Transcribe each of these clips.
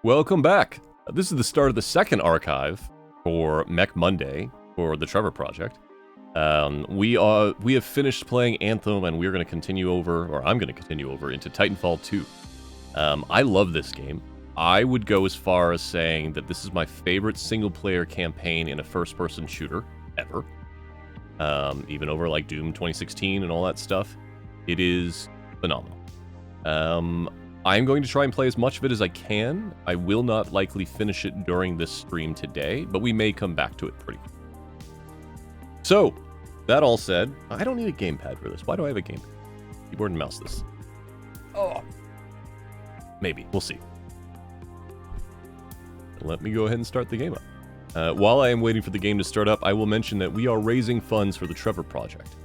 Welcome back. This is the start of the second archive for Mech Monday for the Trevor Project. We have finished playing Anthem, and we're going to continue over, or I'm going to continue over into Titanfall 2. I love this game. I would go as far as saying that this is my favorite single-player campaign in a first-person shooter ever. Even over like Doom 2016 and all that stuff. It is phenomenal. I'm going to try and play as much of it as I can. I will not likely finish it during this stream today, but we may come back to it pretty quick. So, that all said, I don't need a gamepad for this. Why do I have a gamepad? Keyboard and mouse this. Oh. Maybe. We'll see. Let me go ahead and start the game up. While I am waiting for the game to start up, I will mention that we are raising funds for the Trevor Project.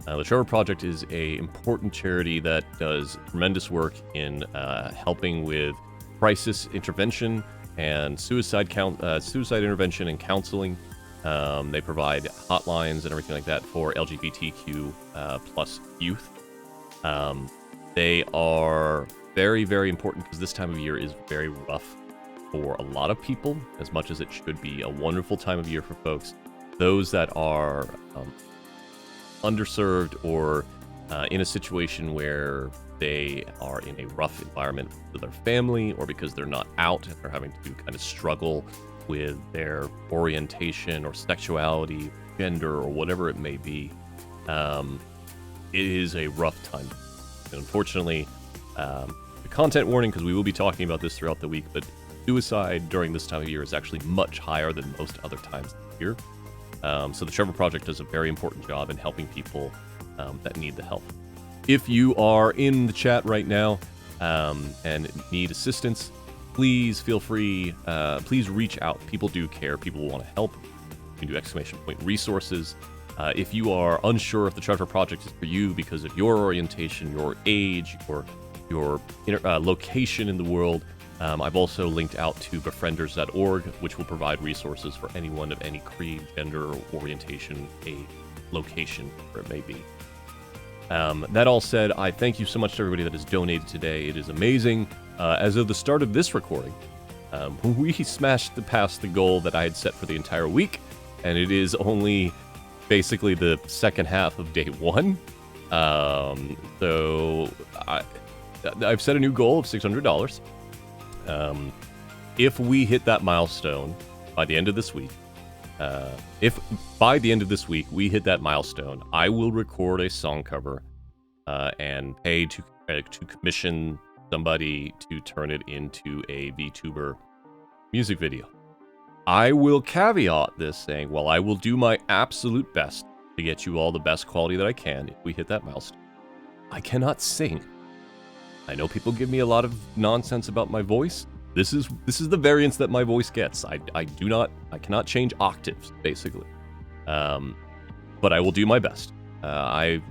The Trevor Project is an important charity that does tremendous work in helping with crisis intervention and suicide intervention and counseling. They provide hotlines and everything like that for LGBTQ plus youth. They are very, very important because this time of year is very rough for a lot of people, as much as it should be a wonderful time of year for folks. Those that are underserved or in a situation where they are in a rough environment with their family, or because they're not out and they're having to kind of struggle with their orientation or sexuality, gender, or whatever it may be. It is a rough time. And unfortunately, the content warning, because we will be talking about this throughout the week, but suicide during this time of year is actually much higher than most other times of the year. So the Trevor Project does a very important job in helping people that need the help. If you are in the chat right now and need assistance, please feel free. Please reach out. People do care. People want to help. You can do ! resources. If you are unsure if the Trevor Project is for you because of your orientation, your age, your location in the world, I've also linked out to befrienders.org, which will provide resources for anyone of any creed, gender, orientation, age, location, where it may be. That all said, I thank you so much to everybody that has donated today. It is amazing. As of the start of this recording, we smashed past the goal that I had set for the entire week, and it is only basically the second half of day one. So I've set a new goal of $600. If we hit that milestone by the end of this week, if by the end of this week we hit that milestone, I will record a song cover and pay to commission somebody to turn it into a VTuber music video. I will caveat this saying, well, I will do my absolute best to get you all the best quality that I can if we hit that milestone. I cannot sing. I know people give me a lot of nonsense about my voice. This is the variance that my voice gets. I cannot change octaves, basically. But I will do my best. I've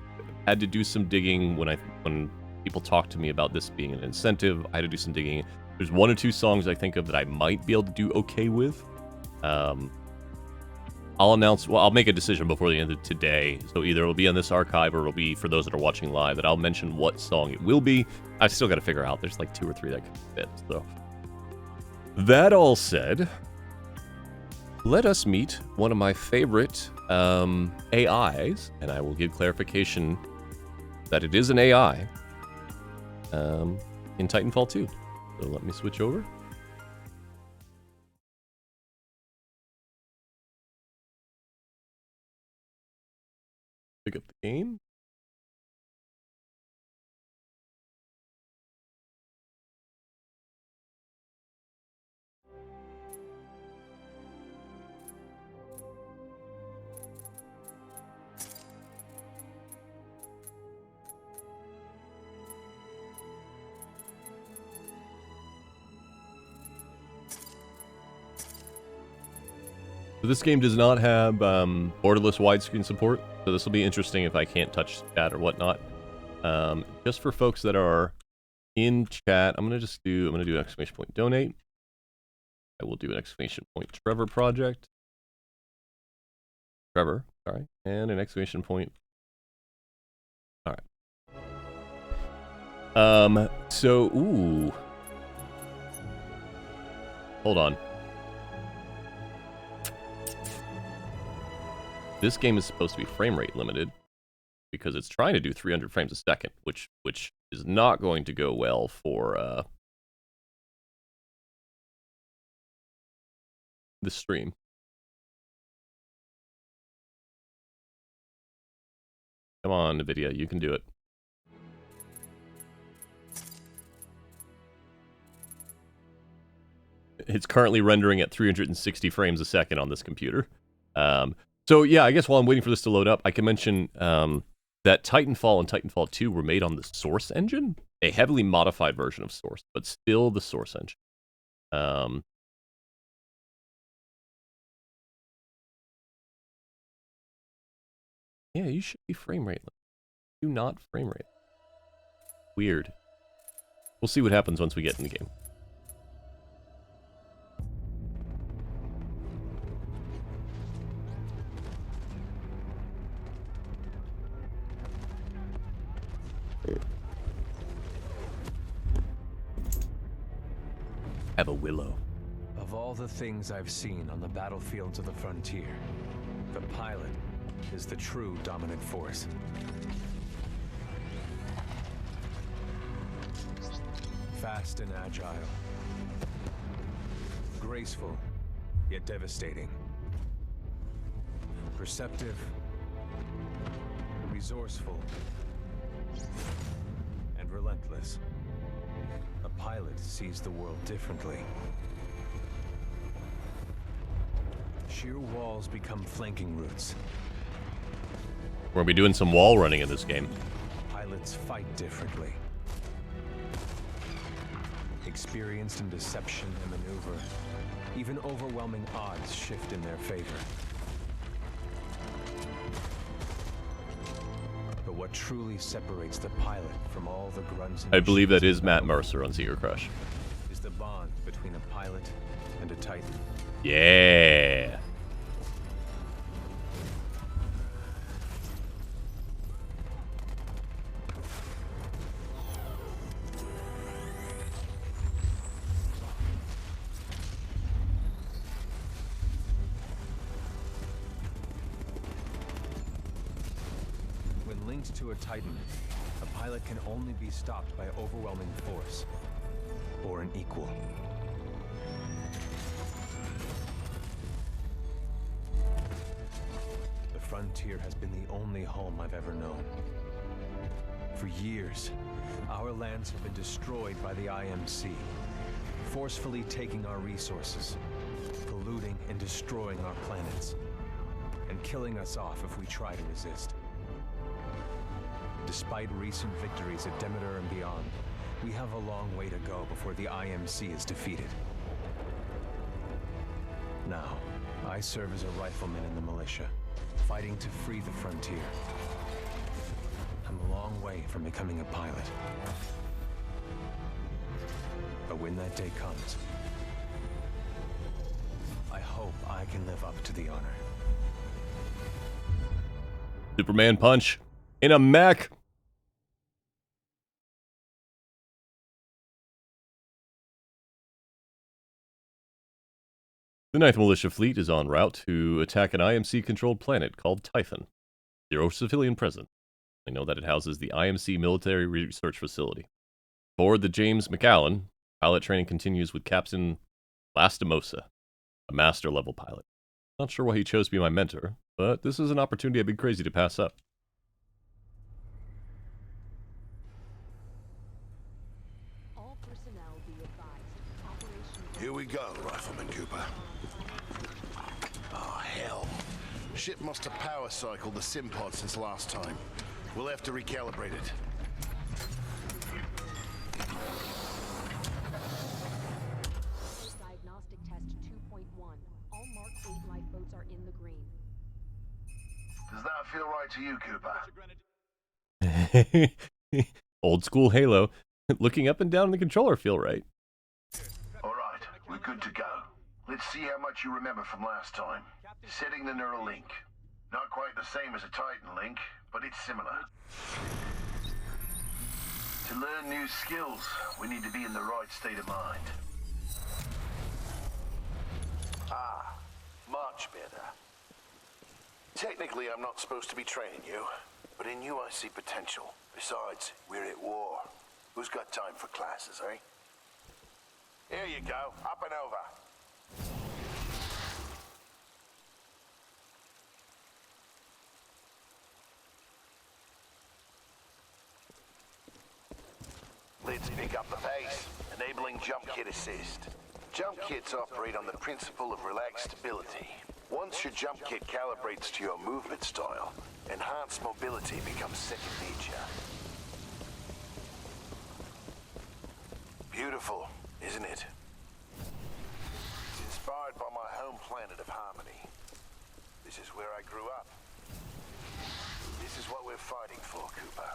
had to do some digging when people talk to me about this being an incentive. I had to do some digging. There's one or two songs I think of that I might be able to do okay with. I'll make a decision before the end of today, so either it'll be on this archive or it'll be for those that are watching live, that I'll mention what song it will be. I've still got to figure out. There's like 2 or 3 that could fit, so. That all said, let us meet one of my favorite AIs, and I will give clarification that it is an AI in Titanfall 2. So let me switch over. Pick up the game. So this game does not have borderless widescreen support, so this will be interesting if I can't touch chat or whatnot. Just for folks that are in chat, I'm gonna do an ! Donate. I will do an ! Trevor Project. Trevor, sorry, and an ! All right. Ooh. Hold on. This game is supposed to be frame rate limited because it's trying to do 300 frames a second, which is not going to go well for the stream. Come on, NVIDIA, you can do it. It's currently rendering at 360 frames a second on this computer. So yeah, I guess while I'm waiting for this to load up, I can mention that Titanfall and Titanfall 2 were made on the Source engine, a heavily modified version of Source, but still the Source engine. Yeah, you should be frame rate. Do not frame rate. Weird. We'll see what happens once we get in the game. Have a willow. Of all the things I've seen on the battlefields of the frontier, the pilot is the true dominant force. Fast and agile. Graceful, yet devastating. Perceptive, resourceful, and relentless. A pilot sees the world differently. Sheer walls become flanking routes. We're gonna be doing some wall running in this game. Pilots fight differently. Experienced in deception and maneuver, even overwhelming odds shift in their favor. But what truly separates the pilot from all the grunts and I believe that is Matt Mercer on Seeker Crush. is the bond between a pilot and a Titan. Yeah. When linked to a Titan, a pilot can only be stopped by overwhelming force, or an equal. The frontier has been the only home I've ever known. For years, our lands have been destroyed by the IMC, forcefully taking our resources, polluting and destroying our planets, and killing us off if we try to resist. Despite recent victories at Demeter and beyond, we have a long way to go before the IMC is defeated. Now, I serve as a rifleman in the militia, fighting to free the frontier. I'm a long way from becoming a pilot. But when that day comes, I hope I can live up to the honor. Superman punch in a mech. The 9th Militia Fleet is en route to attack an IMC-controlled planet called Typhon. 0 civilian present. I know that it houses the IMC Military Research Facility. Aboard the James McAllen, pilot training continues with Captain Lastimosa, a master-level pilot. Not sure why he chose to be my mentor, but this is an opportunity I'd be crazy to pass up. All personnel be advised. Operation Here we go, Rifleman Cooper. Oh, hell. Ship must have power cycled the sim pod since last time. We'll have to recalibrate it. diagnostic test 2.1. All Mark 8 lifeboats are in the green. Does that feel right to you, Cooper? Old school Halo. Looking up and down in the controller feel right. All right, we're good to go. Let's see how much you remember from last time. Setting the neural link. Not quite the same as a Titan link, but it's similar. To learn new skills, we need to be in the right state of mind. Ah, much better. Technically, I'm not supposed to be training you, but in you I see potential. Besides, we're at war. Who's got time for classes, eh? Here you go, up and over. Let's pick up the pace, enabling jump kit assist. Jump kits operate on the principle of relaxed stability. Once your jump kit calibrates to your movement style, enhanced mobility becomes second nature. Beautiful, isn't it? It's inspired by my home planet of Harmony. This is where I grew up. This is what we're fighting for, Cooper.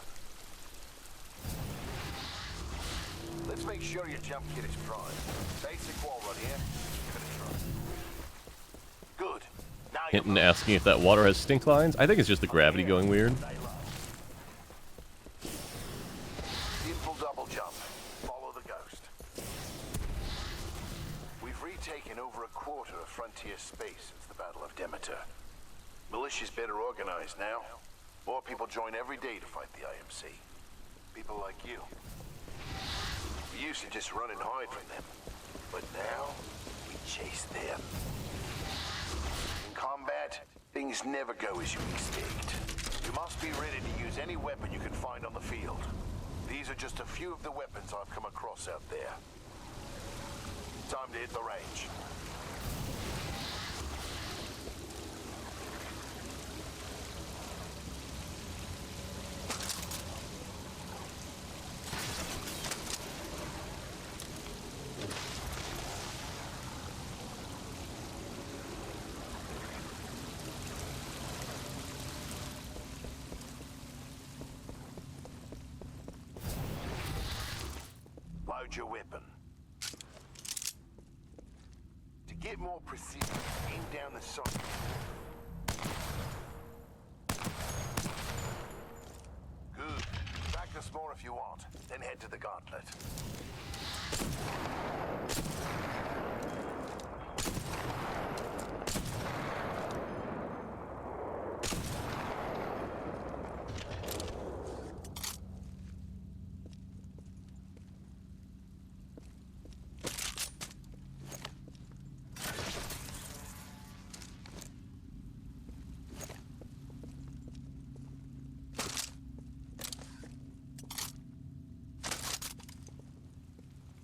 Let's make sure your jump kit is primed. Basic wall run here. Give it a try. Good. Now Hinton asking if that water has stink lines. I think it's just the gravity going weird. Simple double jump. Follow the ghost. We've retaken over a quarter of frontier space since the Battle of Demeter. Militia's better organized now. More people join every day to fight the IMC. People like you. We used to just run and hide from them, but now we chase them. In combat, things never go as you expect. You must be ready to use any weapon you can find on the field. These are just a few of the weapons I've come across out there. Time to hit the range. Load your weapon. To get more precision, aim down the sight. Good. Practice more if you want, then head to the gauntlet.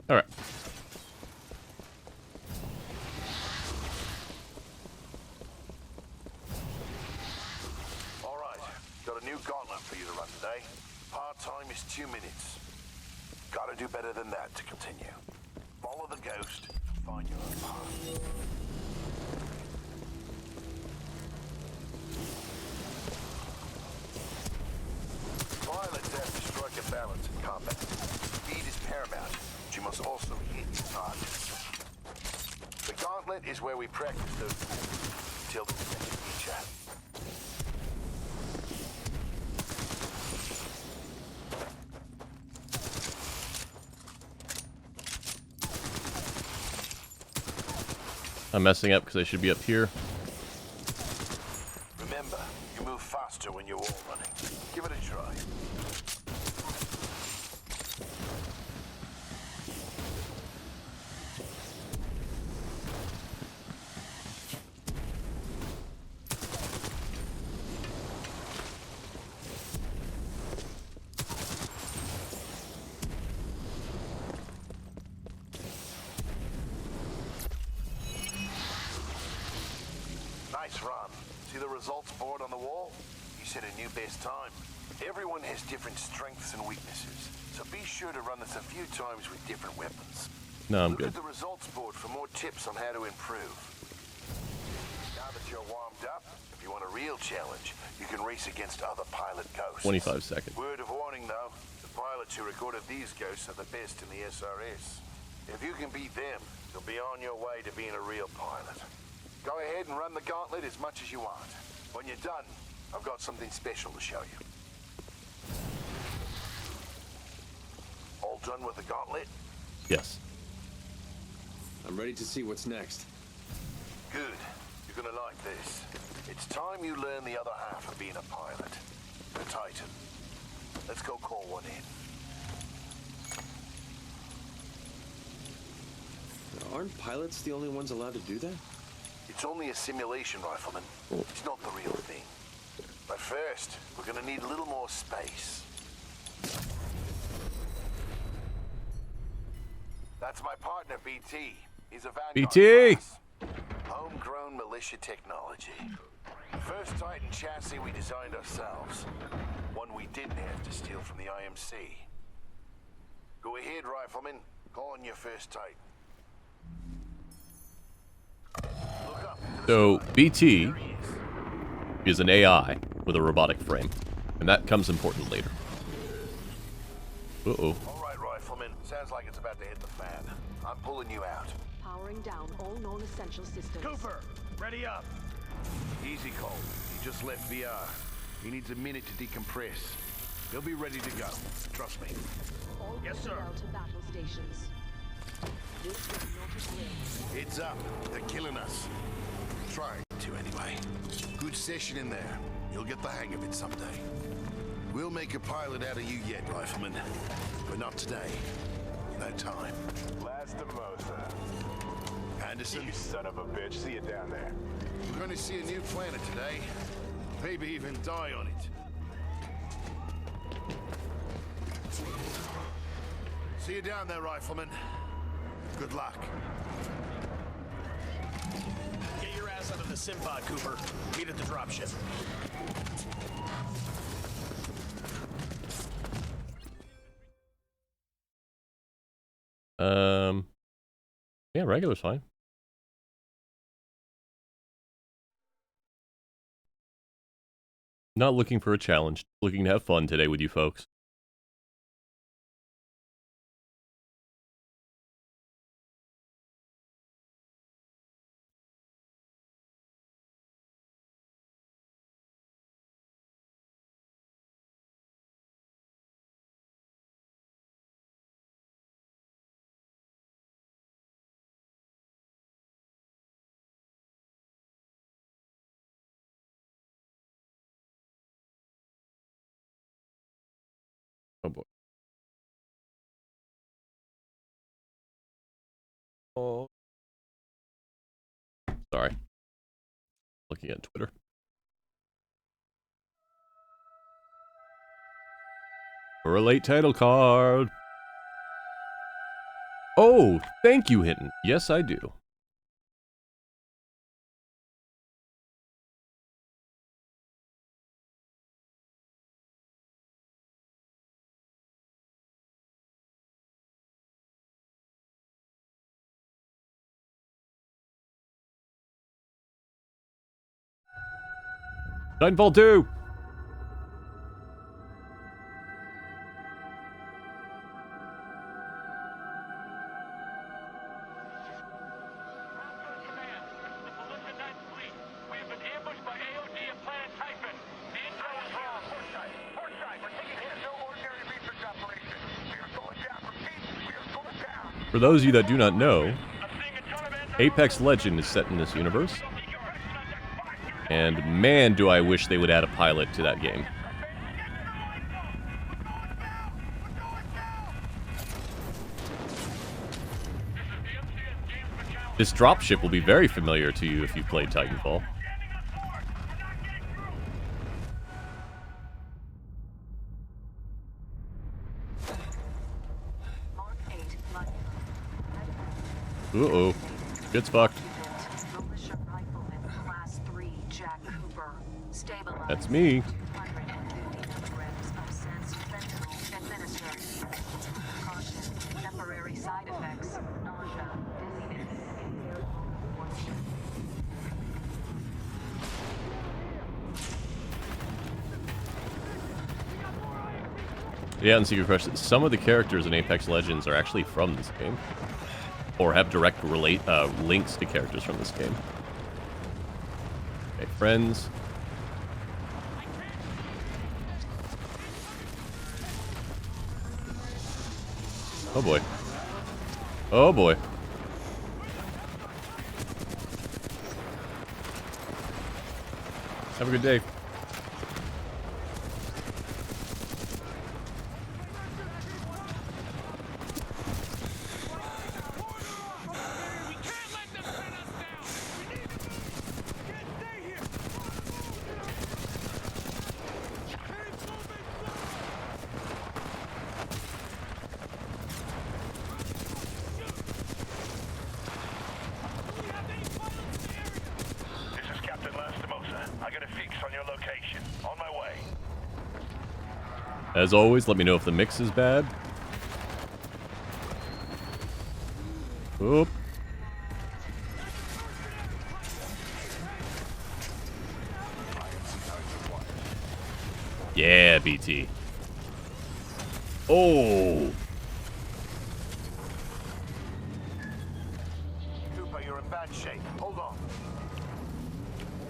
All right. All right. Got a new gauntlet for you to run today. Part time is 2 minutes. Gotta do better than that to continue. Follow the ghost and find your own path. Pilots have to strike a balance in combat. Speed is paramount, but you must also hit your targets. The gauntlet is where we practice those until the second feature. I'm messing up because I should be up here. Remember, you move faster when you're wall running. Give it a try. Nice run. See the results board on the wall? You set a new best time. Everyone has different strengths and weaknesses, so be sure to run this a few times with different weapons. No, I'm Look good. at the results board for more tips on how to improve. Now that you're warmed up, if you want a real challenge, you can race against other pilot ghosts. 25 seconds. Word of warning though, the pilots who recorded these ghosts are the best in the SRS. If you can beat them, you'll be on your way to being a real pilot. Go ahead and run the gauntlet as much as you want. When you're done, I've got something special to show you. All done with the gauntlet? Yes. I'm ready to see what's next. Good. You're gonna like this. It's time you learn the other half of being a pilot. A Titan. Let's go call one in. Aren't pilots the only ones allowed to do that? It's only a simulation, Rifleman. It's not the real thing. But first, we're gonna need a little more space. That's my partner, BT. He's a Vanguard BT! class. Homegrown militia technology. First Titan chassis we designed ourselves. One we didn't have to steal from the IMC. Go ahead, Rifleman. Call on your first Titan. Look up. So, BT is an AI with a robotic frame, and that comes important later. Uh-oh. All right, Rifleman. Sounds like it's about to hit the fan. I'm pulling you out. Powering down all non-essential systems. Cooper, ready up. Easy, Cole. He just left VR. He needs a minute to decompress. He'll be ready to go. Trust me. All Yes, sir. personnel to battle stations. This is not a drill. Heads up. They're killing us. Trying to, anyway. Good session in there. You'll get the hang of it someday. We'll make a pilot out of you yet, Rifleman. But not today. No time. Last of Mosa. Anderson, You son of a bitch. See you down there. we're going to see a new planet today. Maybe even die on it. See you down there, Rifleman. Good luck. Get your ass out of the sim pod, Cooper. Meet at the dropship. Yeah, regular's fine. Not looking for a challenge. Looking to have fun today with you folks. Oh boy. Oh. Sorry. Looking at Twitter. For a late title card. Oh, thank you, Hinton. Yes, I do. Titanfall 2! For those of you that do not know, Apex Legend is set in this universe. And man, do I wish they would add a pilot to that game. This dropship will be very familiar to you if you've played Titanfall. Uh-oh. Gets fucked. Militia rifleman, class 3, Jack Cooper. Stabilized. That's me. 250 milligrams of sensed fentanyl administered. Caution, temporary side effects, nausea, dizziness, impaired function. Yeah, and Secret Crush, some of the characters in Apex Legends are actually from this game. Or have direct links to characters from this game. Okay, friends. Oh boy. Oh boy. Have a good day. As always, let me know if the mix is bad. Oop. Yeah, BT. Oh. Cooper, you're in bad shape. Hold on.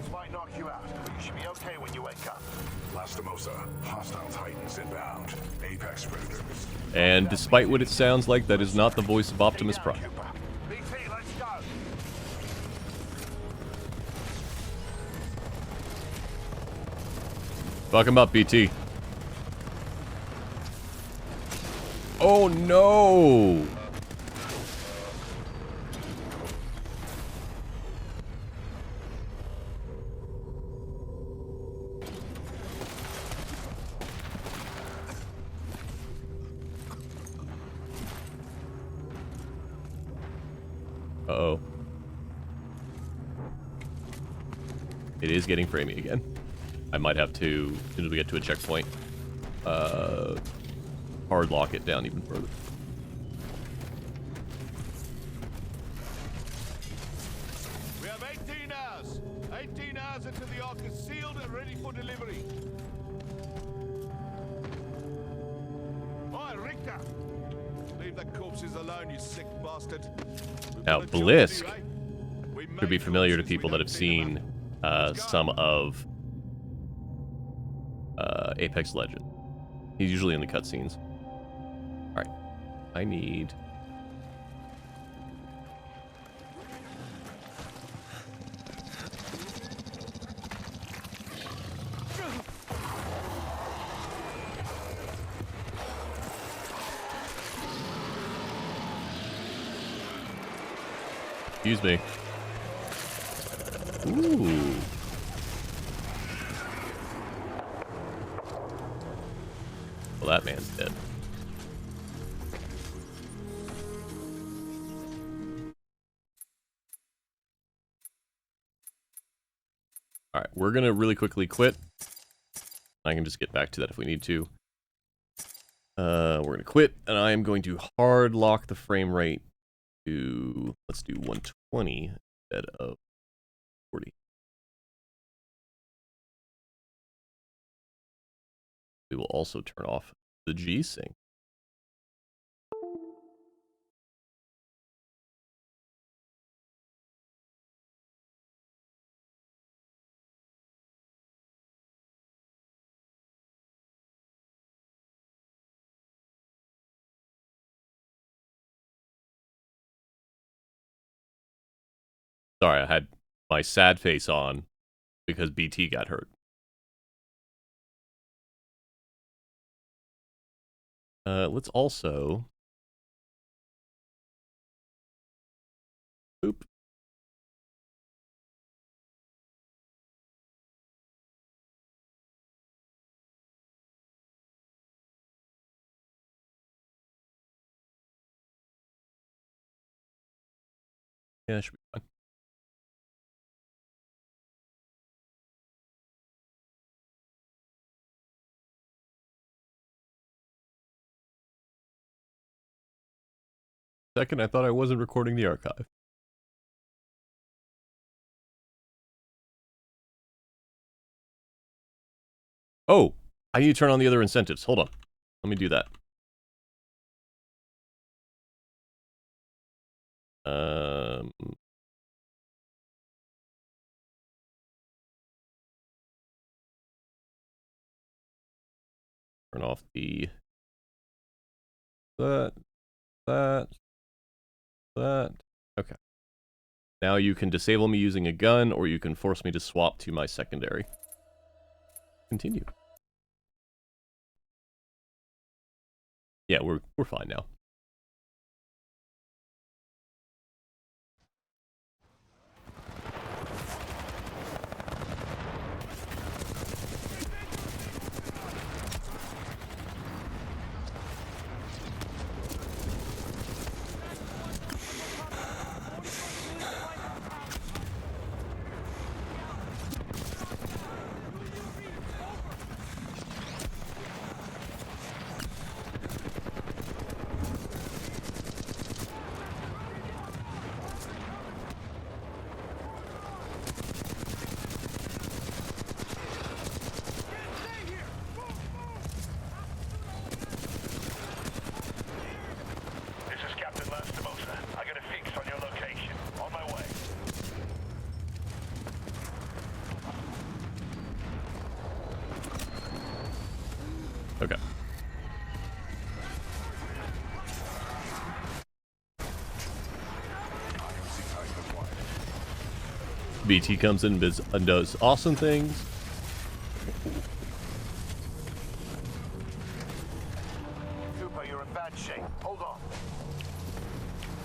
This might knock you out, but you should be okay when you wake up. Lastimosa, hostile Titans inbound. Apex predators. And despite what it sounds like, that is not the voice of Optimus Prime. Cooper. BT, let's go. Fuck him up, BT. Oh no! Uh-oh. It is getting framey again. I might have to, as soon as we get to a checkpoint, hard lock it down even further. We have 18 hours. 18 hours until the Ark is sealed and ready for delivery. Oi, Richter! Leave the corpses alone, you sick bastard. Now, Blisk could be familiar to people that have seen some of Apex Legends. He's usually in the cutscenes. Alright. I need... Excuse me. Ooh. Well, that man's dead. Alright, we're gonna really quickly quit. I can just get back to that if we need to. We're gonna quit, and I am going to hard lock the frame rate to, let's do 120 instead of 40. We will also turn off the G-Sync. Sorry, I had my sad face on because BT got hurt. Let's also... Oop. Yeah, that should be fine. Second, I thought I wasn't recording the archive. Oh, I need to turn on the other incentives. Hold on. Let me do that. Turn off the... That. Okay. Now you can disable me using a gun, or you can force me to swap to my secondary. continue. Yeah, we're fine now. Okay. BT comes in and does awesome things. Cooper, you're in bad shape. Hold on.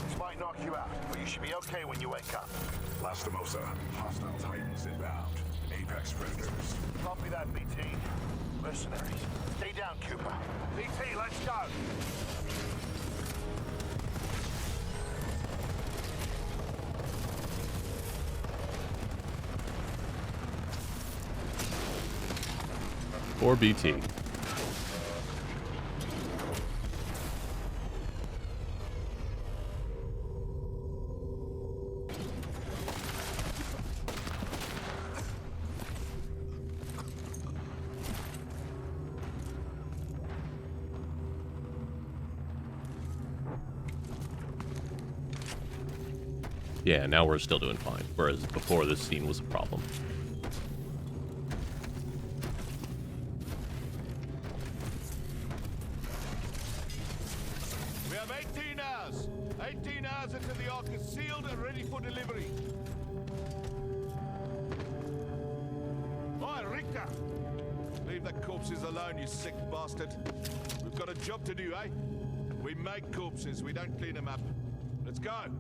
This might knock you out, but you should be okay when you wake up. Lastimosa, hostile Titans inbound. Apex predators. Copy that, BT. Mercenaries. Stay down, Cooper. BT, let's go. Or BT. Yeah, now we're still doing fine, whereas before this scene was a problem. We have 18 hours. 18 hours until the Ark is sealed and ready for delivery. Oi, Richter! Leave the corpses alone, you sick bastard. We've got a job to do, eh? We make corpses, we don't clean them up. Let's go!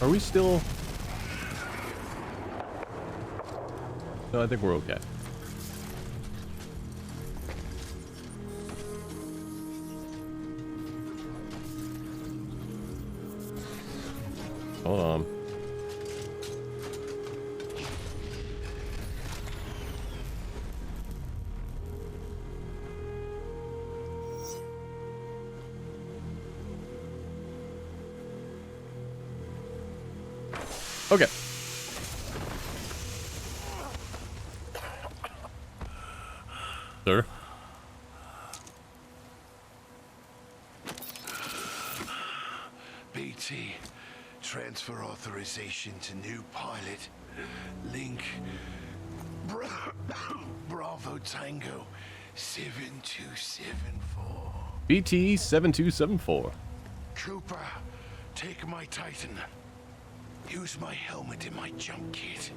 Are we still... No, I think we're okay. Hold on. Okay. Sir? BT, transfer authorization to new pilot. Link. Bravo Tango 7274. BT 7274. Cooper, take my Titan. Use my helmet and my jump kit.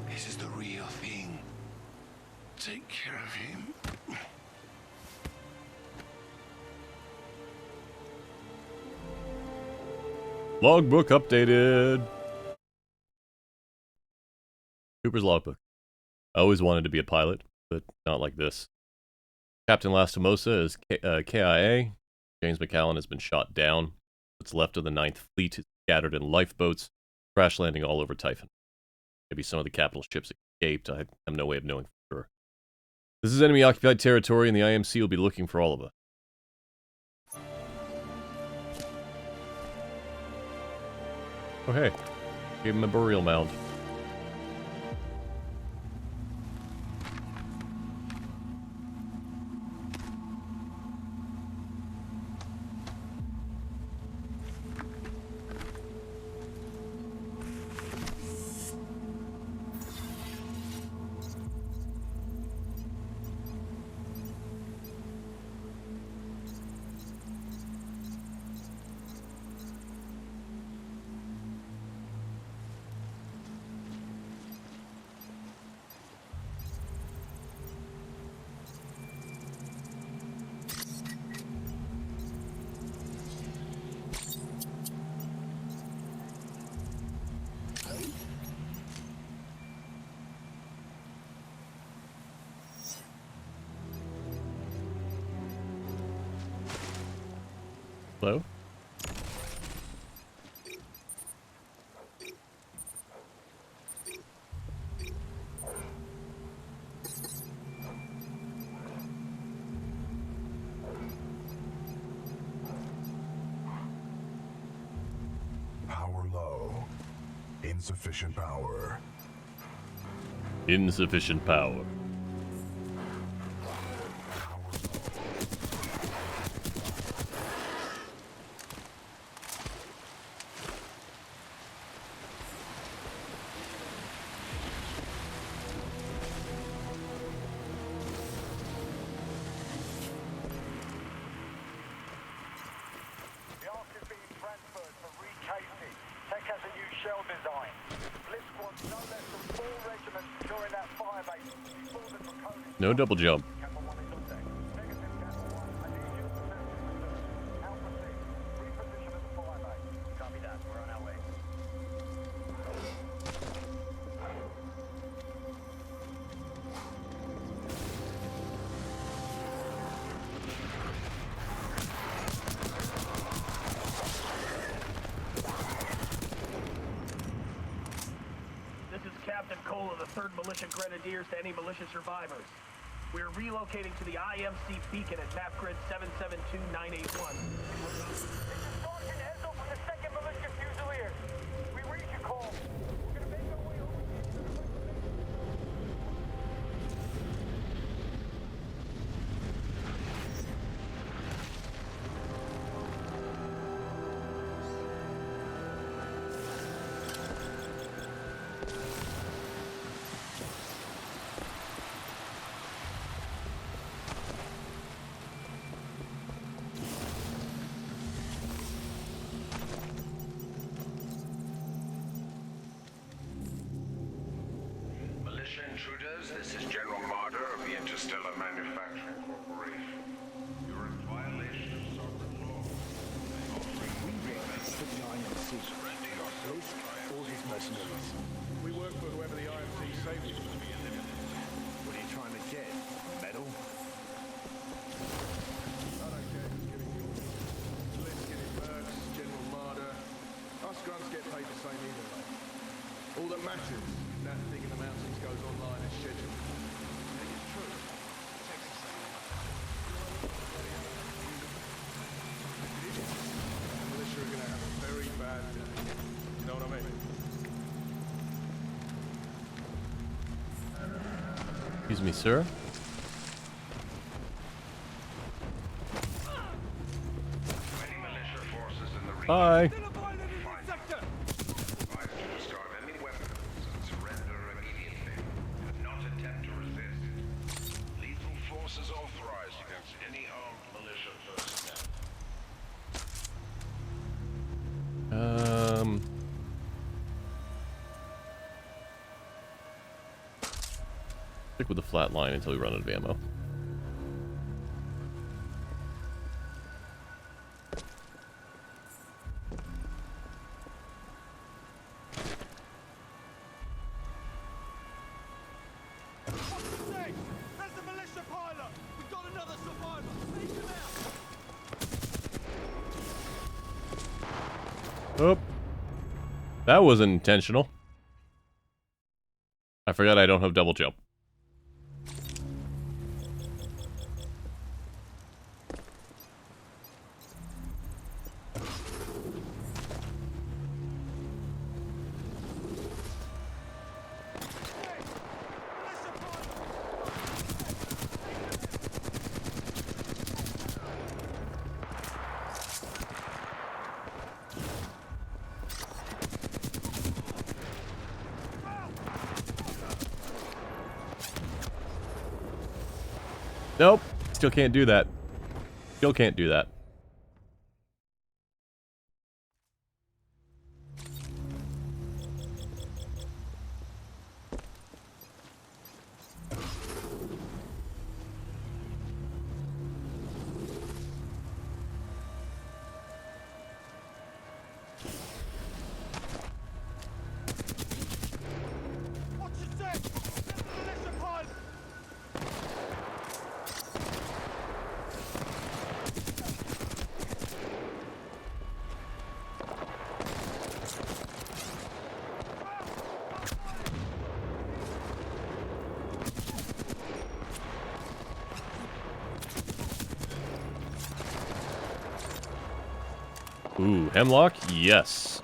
This is the real thing. Take care of him. Logbook updated. Cooper's logbook. I always wanted to be a pilot, but not like this. Captain Lastimosa is KIA. James McAllen has been shot down. What's left of the 9th Fleet is scattered in lifeboats, crash landing all over Typhon. Maybe some of the capital ships escaped. I have no way of knowing for sure. This is enemy-occupied territory, and the IMC will be looking for all of us. Oh hey, gave him a burial mound. Insufficient power. Insufficient power. The Ark is being transferred for recasing. Tech has a new shell design. Blisk wants no less than 4 regiments securing that fire base before the draconian... No double jump. Kappa 1 is on deck. Negative, Kappa 1. I need you to move to reserve. Alpha 6, reposition at the fire base. Copy that. We're on our way. This is Captain Cole of the 3rd Militia Grenadiers to any militia survivors. We're relocating to the IMC beacon at map grid 772981. Sergeant Edsel from the 2nd Militia Fusiliers. We read your call. We're gonna make our way over. Militia intruders, this is General Marder of the Interstellar Manufacturing Corporation. You're in violation of sovereign law. Surrender yourself. All his mercenaries. We work for whoever the IMC say we will. What are you trying to get? Medal? I don't care who's giving you orders. Blisk getting perks, General Marder. Us grunts get paid the same either way. All that matters is that thing in the mountains goes online as scheduled. Think it's true. Texas the militia are gonna have a very bad day. You know what I mean? Excuse me, sir. Any militia forces in the region. Hi. Advise to discard any weapons and surrender immediately. Do not attempt to resist. Lethal force is authorized against any armed militia personnel. Stick with the flat line until we run out of ammo. There's the militia pilot! We've got another survivor! Take him out! Oh. That wasn't intentional. I forgot I don't have double jump. Nope. Still can't do that. Still can't do that. Watch your step! There's the militia pilot! Ooh, hemlock? Yes.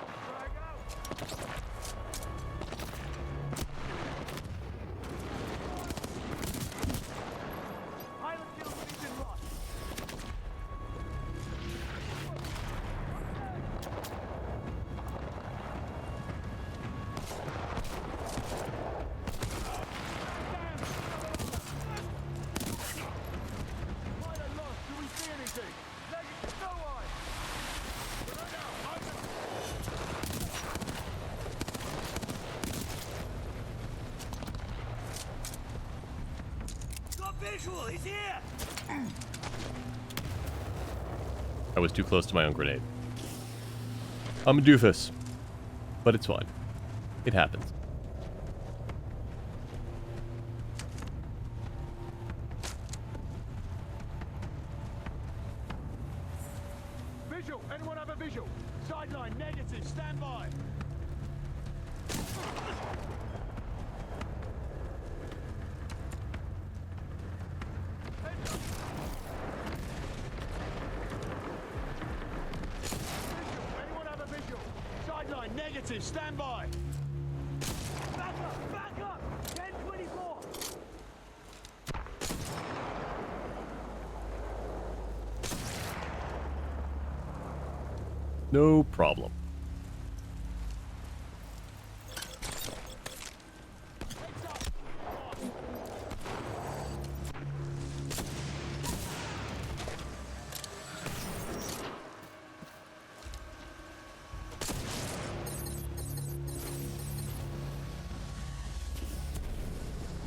Visual, he's here! I was too close to my own grenade. I'm a doofus. But it's fine. It happens. Visual! Anyone have a visual? Sideline, negative, stand by! Anyone have a visual? Sideline, negative, stand by! Back up! 1024! No problem.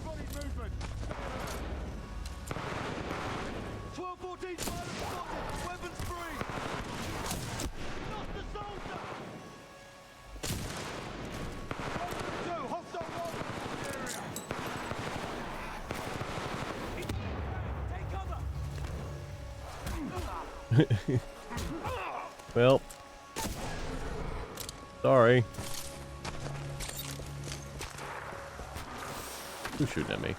Body movement! 12-14, pilot spotted! Weapons free! Lost the soldier! 2, hostile road area! Take cover! Well. Sorry. Who's shooting at me?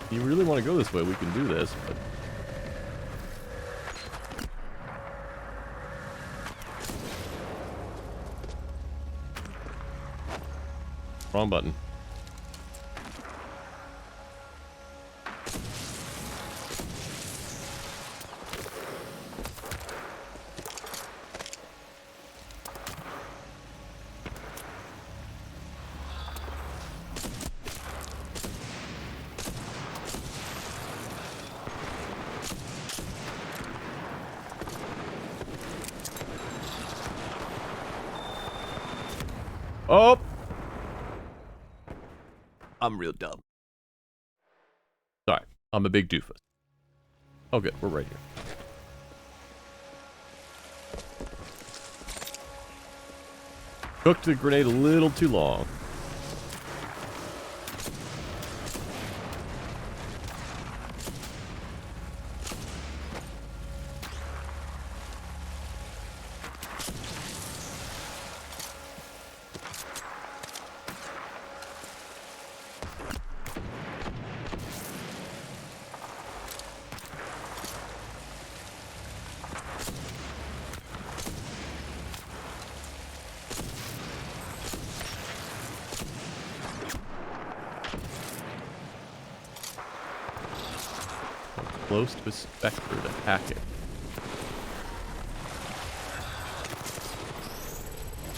If you really want to go this way, we can do this, but... Wrong button. Oh! I'm real dumb. Sorry, I'm a big doofus. Oh good, we're right here. Cooked the grenade a little too long. Close to a specter to hack it.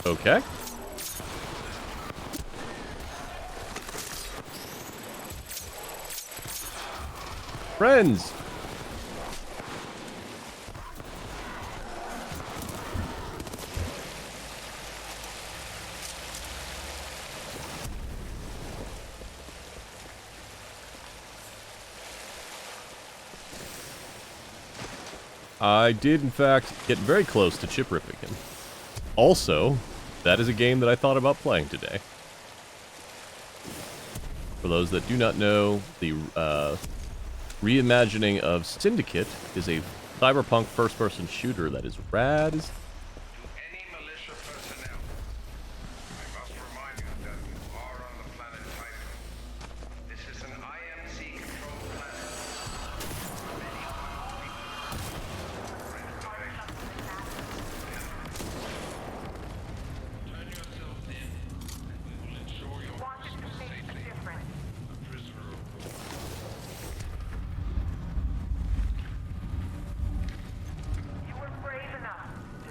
Okay. Friends! I did, in fact, get very close to chip ripping him. Also, that is a game that I thought about playing today. For those that do not know, the reimagining of Syndicate is a cyberpunk first-person shooter that is rad as... Any militia personnel, I must remind you that you are on the planet Titan. This is an IMC-controlled planet. Turn yourself in, and we will ensure your safety. A prisoner of war. You were brave enough to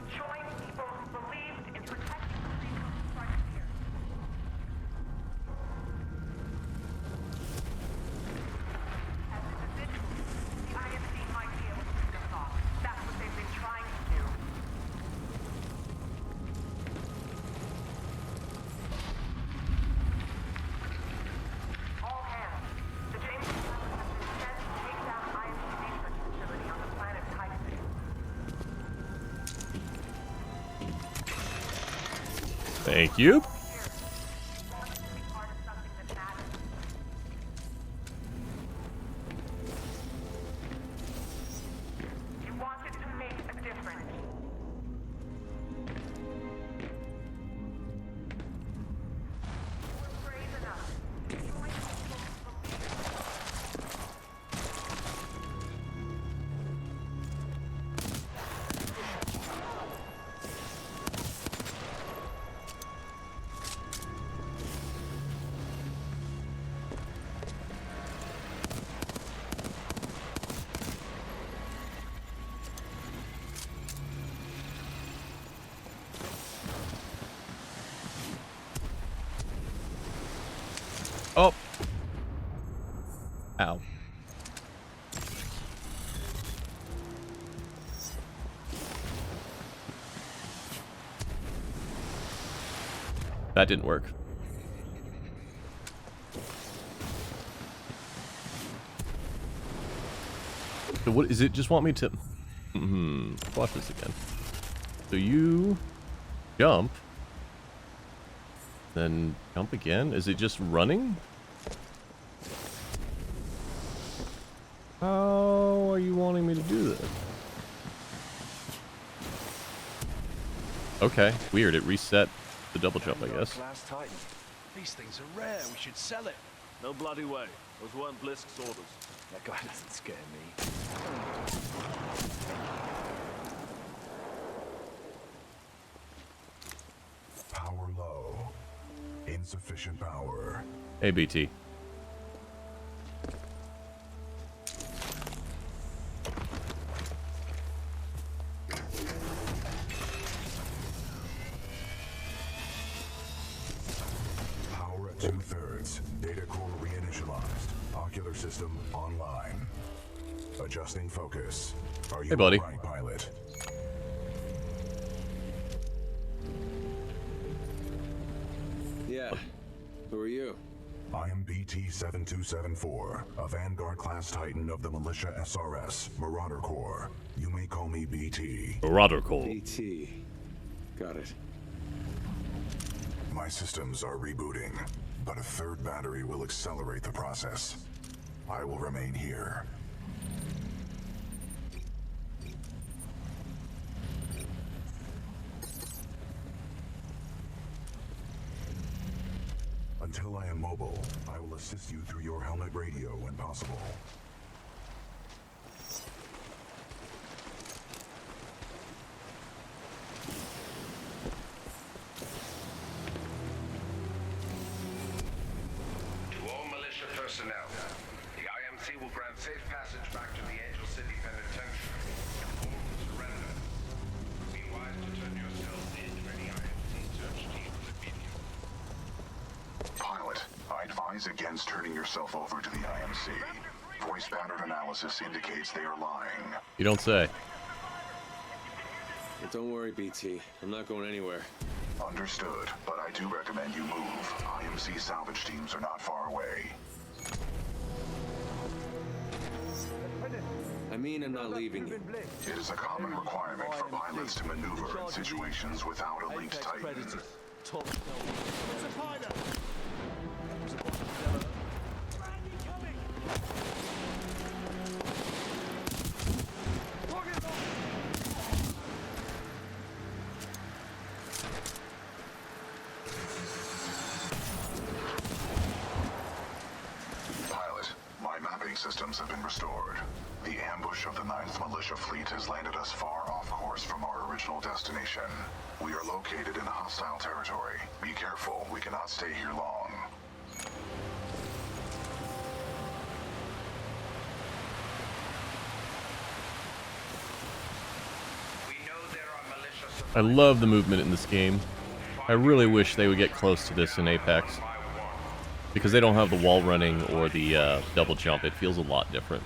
Thank you. Oh. Ow. That didn't work. So what is it? Just want me to... Watch this again. So you jump. Then jump again? Is it just running? How are you wanting me to do this? Okay, weird. It reset the double jump, I guess. Class Titan. These things are rare. We should sell it. No bloody way. Those weren't Blisk's orders. That guy doesn't scare me. Power low. Insufficient power. Hey, BT. Power at 2/3. Data core reinitialized. Ocular system online. Adjusting focus. Are you Hey, buddy. all right, pilot? Yeah. Who are you? I am BT-7274, a Vanguard-class Titan of the Militia SRS, Marauder Corps. You may call me BT. Marauder Corps. BT. Got it. My systems are rebooting, but a third battery will accelerate the process. I will remain here. Until I am mobile, I will assist you through your helmet radio when possible. To all militia personnel, the IMC will grant safe passage back to the Angel City Penitentiary. Or surrender. Be wise to turn yourselves in to any IMC search team immediately. Pilot, I advise against turning yourself over to the IMC. Voice pattern analysis indicates they are lying. You don't say. But don't worry, BT. I'm not going anywhere. Understood, but I do recommend you move. IMC salvage teams are not far away. I mean, I'm not leaving you. It is a common requirement for pilots to maneuver in situations without a linked Titan. Top It's a pilot! Pilot, my mapping systems have been restored. The ambush of the 9th Militia Fleet has landed us far off course from our original destination. We are located in hostile territory. Be careful, we cannot stay here long. I love the movement in this game. I really wish they would get close to this in Apex. Because they don't have the wall running or the double jump. It feels a lot different.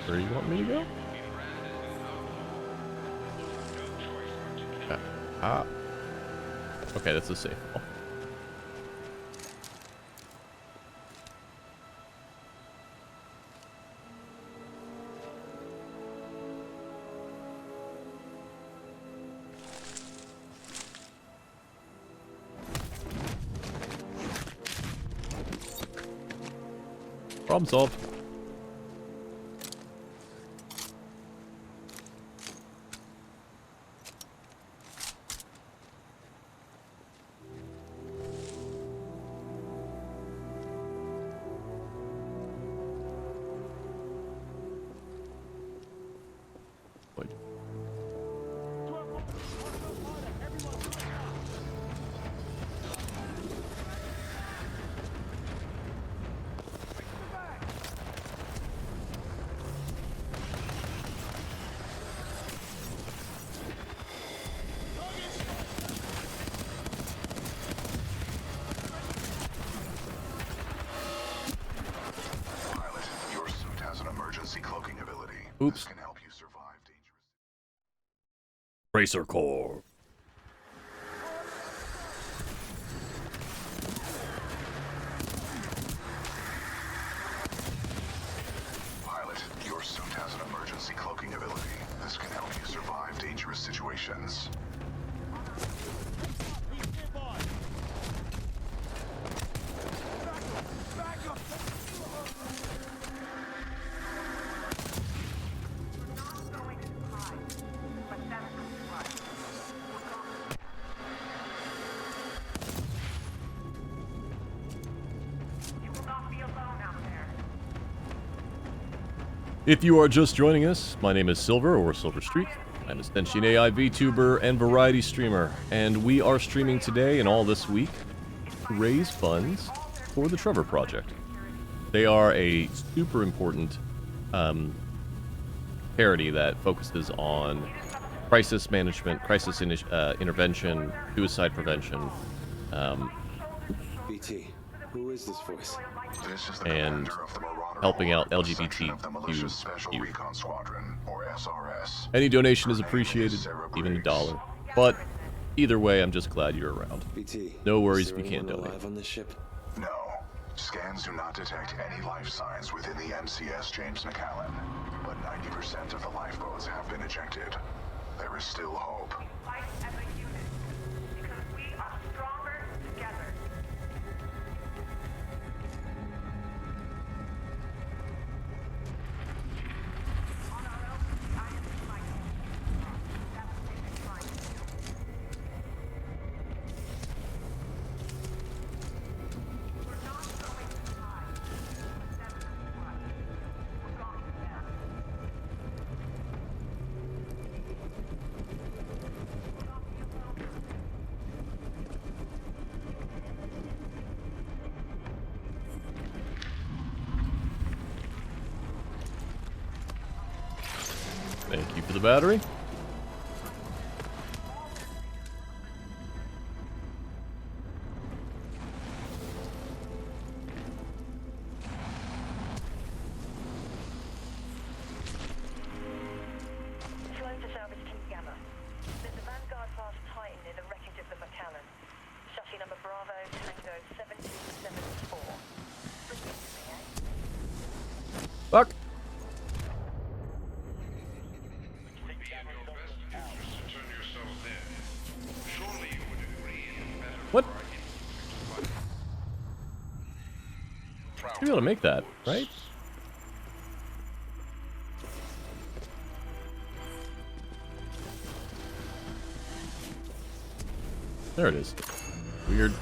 Where do you want me to go? Ah. Okay, that's a safe wall. Problem solved. Oops. Can help you survive dangerous. Racer Core. Pilot, your suit has an emergency cloaking ability. This can help you survive dangerous situations. If you are just joining us, my name is Silver, or Silver Streak. I'm a sentient AI VTuber and variety streamer, and we are streaming today and all this week to raise funds for the Trevor Project. They are a super important charity that focuses on crisis management, crisis intervention, suicide prevention, BT, who is this voice? This is the and commander of the Marauder helping out Horde, a section of the LGBTQ Militia Special youth. Recon Squadron, or SRS. Any donation is Her name appreciated, Sarah even Briggs. $1. But either way, I'm just glad you're around. BT, No is worries there if you can't anyone donate. alive on this ship? No. Scans do not detect any life signs within the MCS James McAllen, but 90% of the lifeboats have been ejected. There is still hope. Fight as a unit, because we are stronger together. On our own, I am fighting. That's what we've been trying to do. We're not going to hide. But that's what. We're going there. Thank you for the battery. Flown to salvage Team Gamma. There's a Vanguard-class Titan in the wreckage of the McAllen. Chassis number Bravo Tango 7274. Bring it to me, eh? Fuck. What? You'll be able to make that, right? There it is. Weird.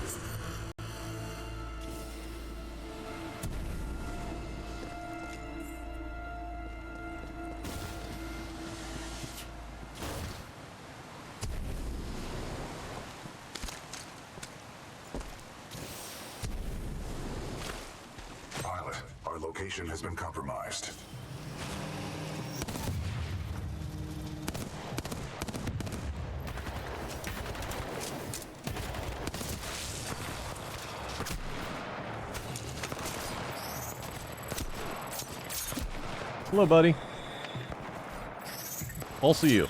Pilot, our location has been compromised. Hello, buddy. Also you.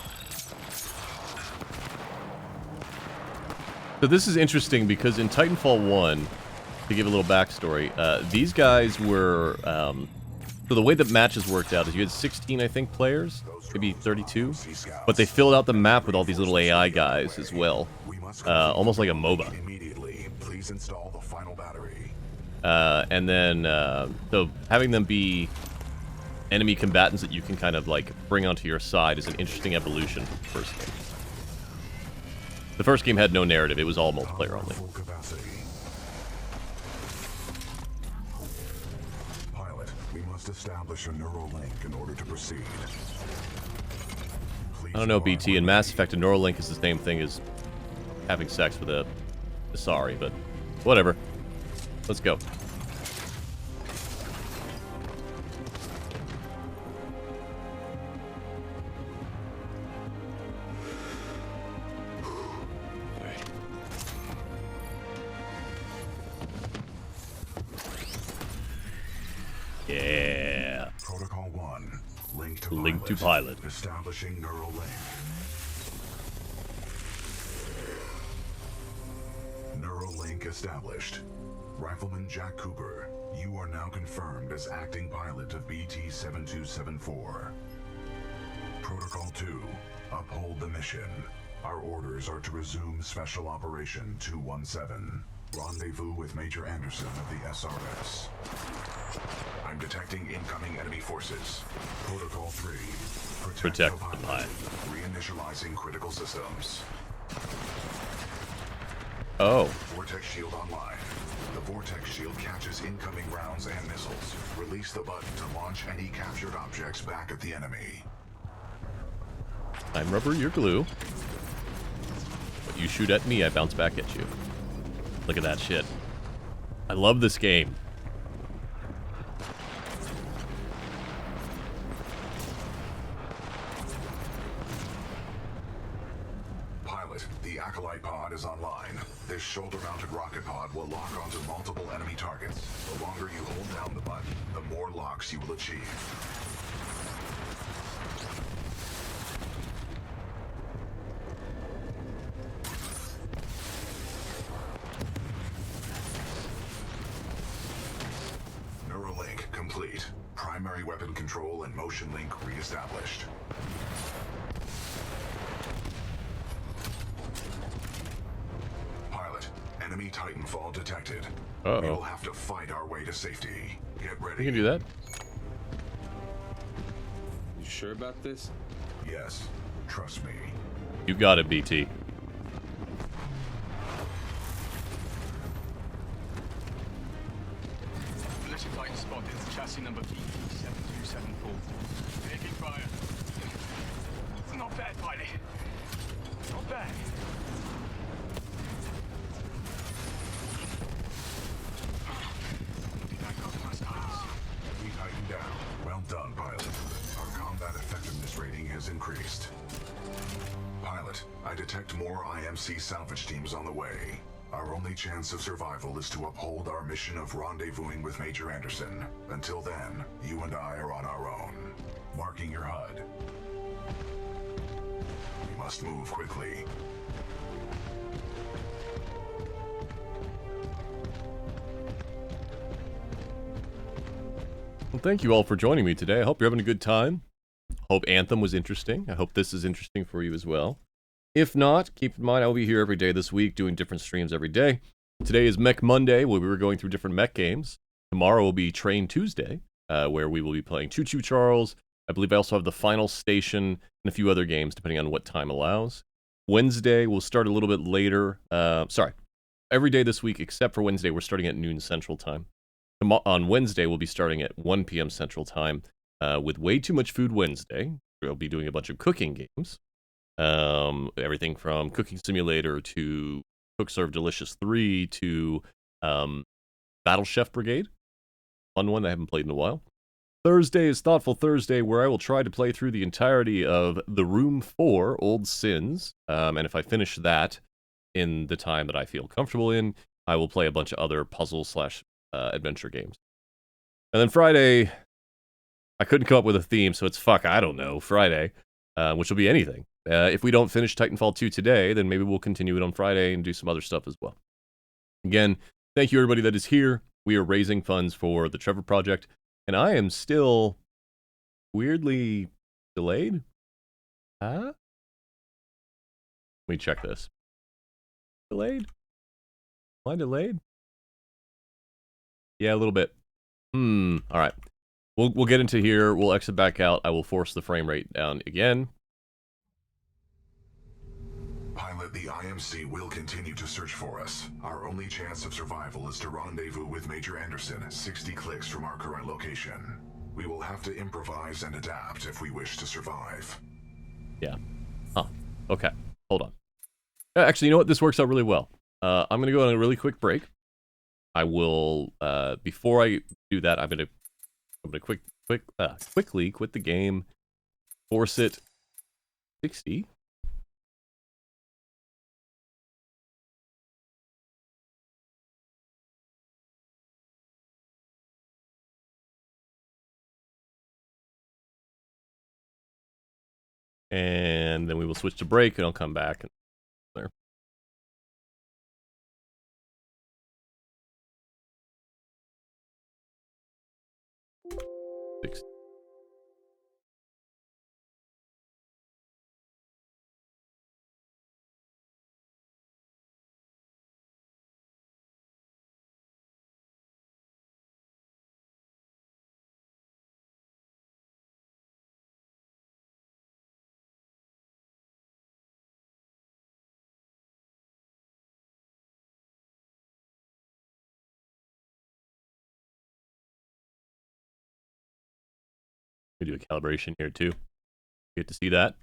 So this is interesting because in Titanfall 1, to give a little backstory, these guys were... so the way that matches worked out is you had 16, I think, players, maybe 32, but they filled out the map with all these little AI guys as well, almost like a MOBA. Immediately, please install the final battery. And then, so having them be enemy combatants that you can kind of like bring onto your side is an interesting evolution from the first game. The first game had no narrative, it was all multiplayer only. Pilot, we must establish a neural link in order to proceed. I don't know, BT. In Mass Effect, a neural link is the same thing as having sex with a Asari, but whatever. Let's go. Yeah. Protocol 1. Link to pilot. Establishing neural link. Neural link established. Rifleman Jack Cooper, you are now confirmed as acting pilot of BT-7274. Protocol 2. Uphold the mission. Our orders are to resume Special Operation 217. Rendezvous with Major Anderson of the SRS. I'm detecting incoming enemy forces. Protocol 3. Protect the pilot. Reinitializing critical systems. Oh. Vortex shield online. The vortex shield catches incoming rounds and missiles. Release the button to launch any captured objects back at the enemy. I'm rubber, you're glue. But you shoot at me, I bounce back at you. Look at that shit. I love this game. Pilot, the Acolyte pod is online. This shoulder-mounted rocket pod will lock onto multiple enemy targets. The longer you hold down the button, the more locks you will achieve. Neuralink complete. Primary weapon control and motion link re-established. Pilot, enemy Titanfall detected. Uh-oh. We will have to fight our way to safety. Get ready. You can do that. You sure about this? Yes, trust me. You got it, BT. Militia fighter spotted. Chassis number BT-7274. Taking fire. It's not bad, buddy. Not bad. We tighten down. Well done, pilot. Our combat effectiveness rating has increased. Pilot, I detect more IMC salvage teams on the way. Our only chance of survival is to uphold our mission of rendezvousing with Major Anderson. Until then, you and I are on our own. Marking your HUD. We must move quickly. Well, thank you all for joining me today. I hope you're having a good time. Hope Anthem was interesting. I hope this is interesting for you as well. If not, keep in mind I'll be here every day this week doing different streams every day. Today is Mech Monday, where we were going through different mech games. Tomorrow will be Train Tuesday, where we will be playing Choo Choo Charles. I believe I also have the Final Station and a few other games, depending on what time allows. Wednesday, we'll start a little bit later. Every day this week, except for Wednesday, we're starting at noon Central Time. On Wednesday, we'll be starting at 1 p.m. Central Time with Way Too Much Food Wednesday. We'll be doing a bunch of cooking games. Everything from Cooking Simulator to Cook Serve Delicious 3 to Battle Chef Brigade. Fun one I haven't played in a while. Thursday is Thoughtful Thursday, where I will try to play through the entirety of The Room 4, Old Sins. And if I finish that in the time that I feel comfortable in, I will play a bunch of other puzzle / adventure games. And then Friday, I couldn't come up with a theme, so it's I don't know, Friday, which will be anything. If we don't finish Titanfall 2 today, then maybe we'll continue it on Friday and do some other stuff as well. Again, thank you everybody that is here. We are raising funds for the Trevor Project, and I am still weirdly delayed. Huh? Let me check this. Delayed? Am I delayed? Yeah, a little bit. All right. We'll get into here. We'll exit back out. I will force the frame rate down again. Pilot, the IMC will continue to search for us. Our only chance of survival is to rendezvous with Major Anderson, 60 clicks from our current location. We will have to improvise and adapt if we wish to survive. Yeah. Huh. Okay. Hold on. Actually, you know what? This works out really well. I'm going to go on a really quick break. I will, before I do that, I'm going to quickly quit the game, force it 60. And then we will switch to break, and I'll come back. And there. We do a calibration here too. Get to see that.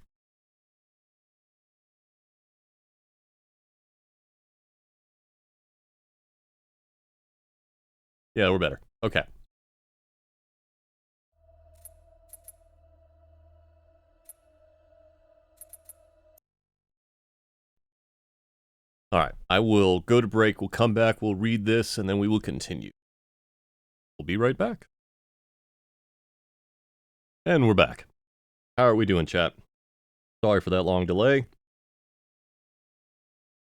Yeah, we're better. Okay. All right. I will go to break. We'll come back. We'll read this, and then we will continue. We'll be right back. And we're back. How are we doing, chat? Sorry for that long delay.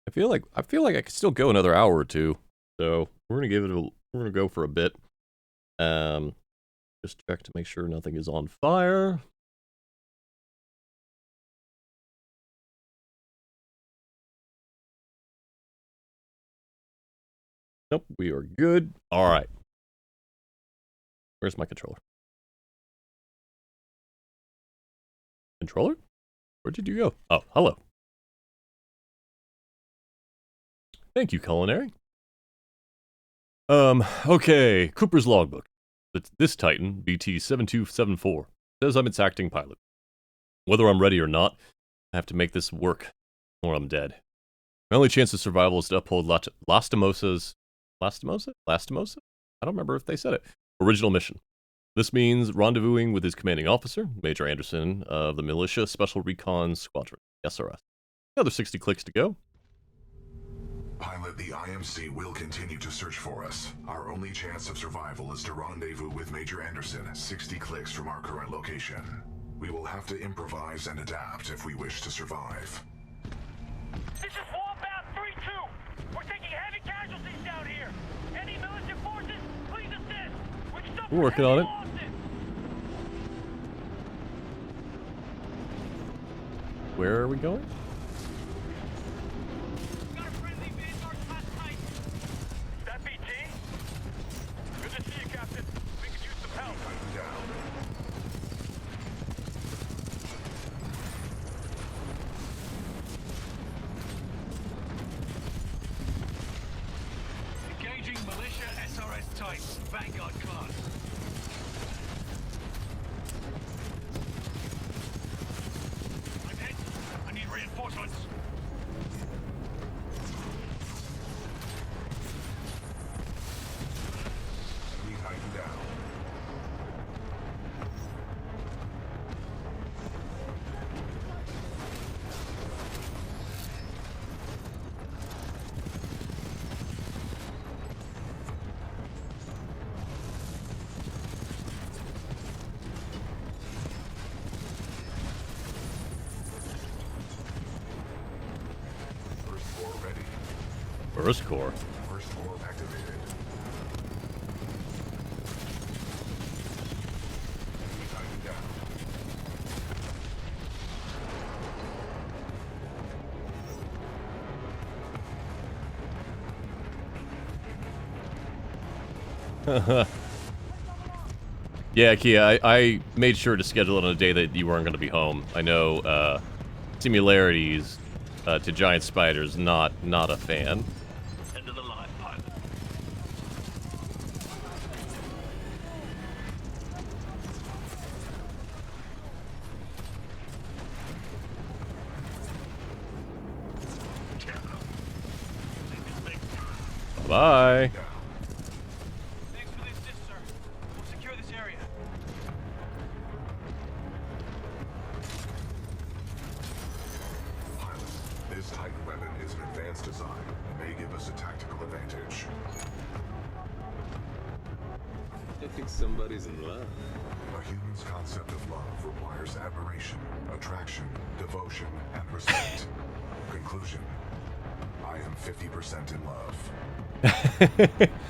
I feel like I could still go another hour or two. So we're gonna go for a bit. Just check to make sure nothing is on fire. Nope, we are good. All right. Where's my controller? Controller? Where did you go? Oh, hello. Thank you, Culinary. Okay. Cooper's logbook. This Titan, BT-7274, says I'm its acting pilot. Whether I'm ready or not, I have to make this work, or I'm dead. My only chance of survival is to uphold Lastimosa's... Lastimosa? I don't remember if they said it. Original mission. This means rendezvousing with his commanding officer, Major Anderson, of the Militia Special Recon Squadron, SRS. Another 60 clicks to go. Pilot, the IMC will continue to search for us. Our only chance of survival is to rendezvous with Major Anderson, 60 clicks from our current location. We will have to improvise and adapt if we wish to survive. This is Wombat 3-2. We're taking heavy casualties down here. Any militia forces, please assist. We're working on it. Where are we going? First core. First core activated. Yeah, Kia, I made sure to schedule it on a day that you weren't going to be home. I know similarities to giant spiders, not a fan. End of the line, pilot. Bye. Thanks for the assist, sir. We'll secure this area. Pilot, this Titan weapon is an advanced design and may give us a tactical advantage. I think somebody's in love. A human's concept of love requires admiration, attraction, devotion, and respect. Conclusion: I am 50% in love.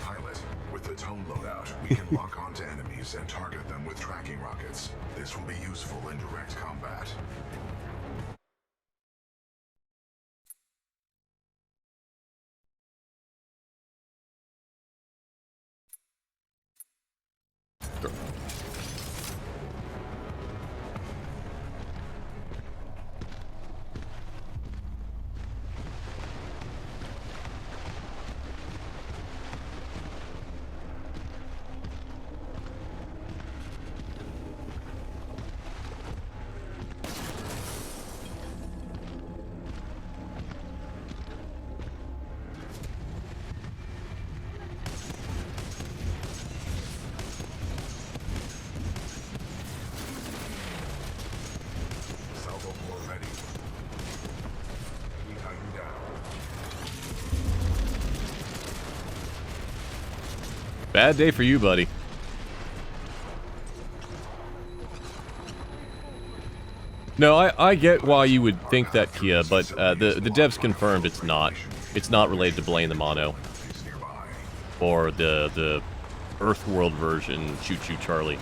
Pilot, with the tone loadout, we can lock onto enemies and target them with tracking rockets. This will be useful in direct combat. Salvo core ready. We Titan down. Bad day for you, buddy. No, I get why you would think that, Kia, but the devs confirmed it's not. It's not related to Blaine the Mono. Or the Earthworld version, Choo Choo Charlie.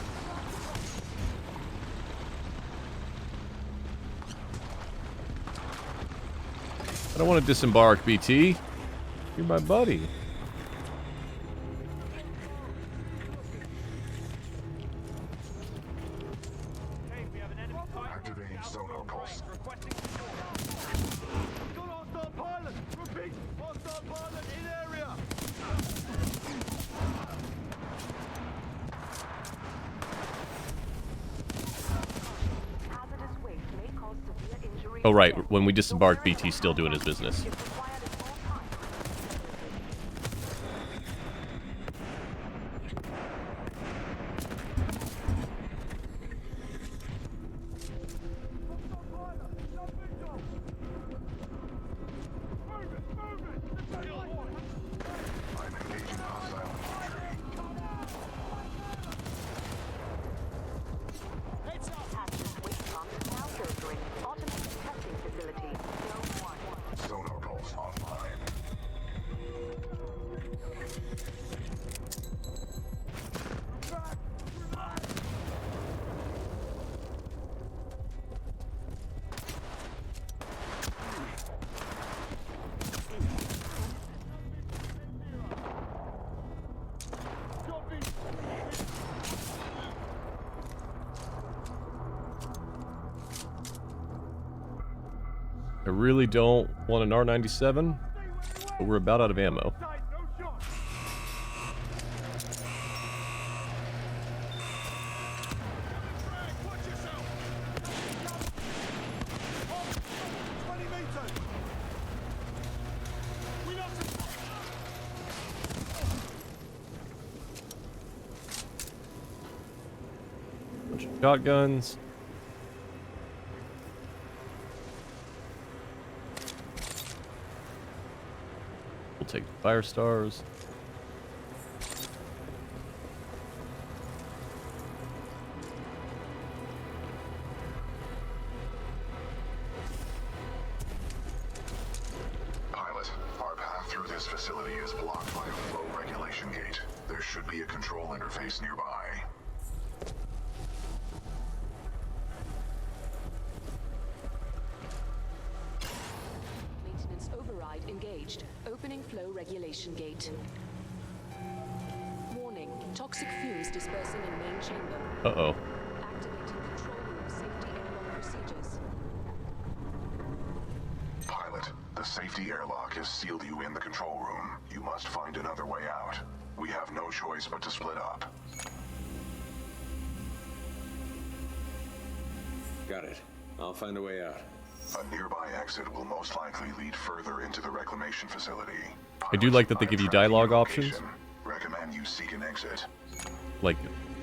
I don't want to disembark, BT. You're my buddy. Activating sonar pulse. Oh, right. When we disembark, BT's still doing his business. I'm engaging hostile infantry. Sonar pulse online. I really don't want an R97, but we're about out of ammo. Bunch of shotguns. We'll take the fire stars. Pilot, our path through this facility is blocked by a flow regulation gate. There should be a control interface nearby. Maintenance override engaged. Opening flow regulation gate. Warning. Toxic fumes dispersing in main chamber. Uh-oh. Activating control room safety airlock procedures. Pilot, the safety airlock has sealed you in the control room. You must find another way out. We have no choice but to split up. Got it. I'll find a way out. A nearby exit will most likely lead further into the reclamation facility. I do like that they give you dialogue options. Recommend you seek an exit. Like,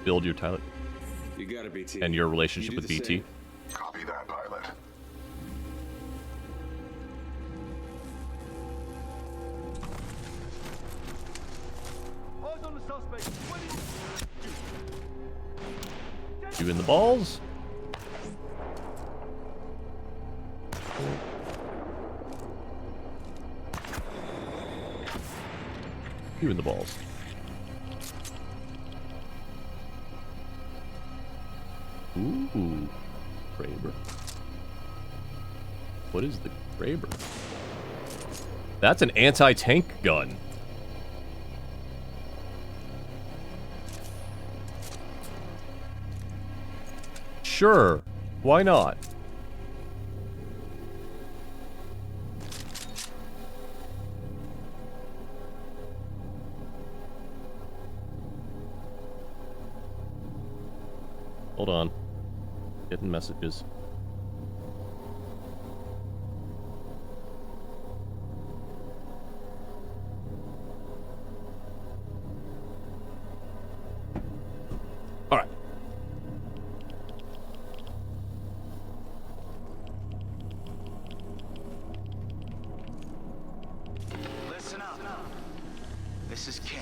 build your Tyler. You got it, BT. And your relationship You do with the BT. same. Copy that, pilot. Eyes on the suspect. You in the balls? You in the balls. Ooh, Kraber. What is the Kraber? That's an anti-tank gun. Sure, why not? Hold on. Getting messages. All right. Listen up. This is Kane.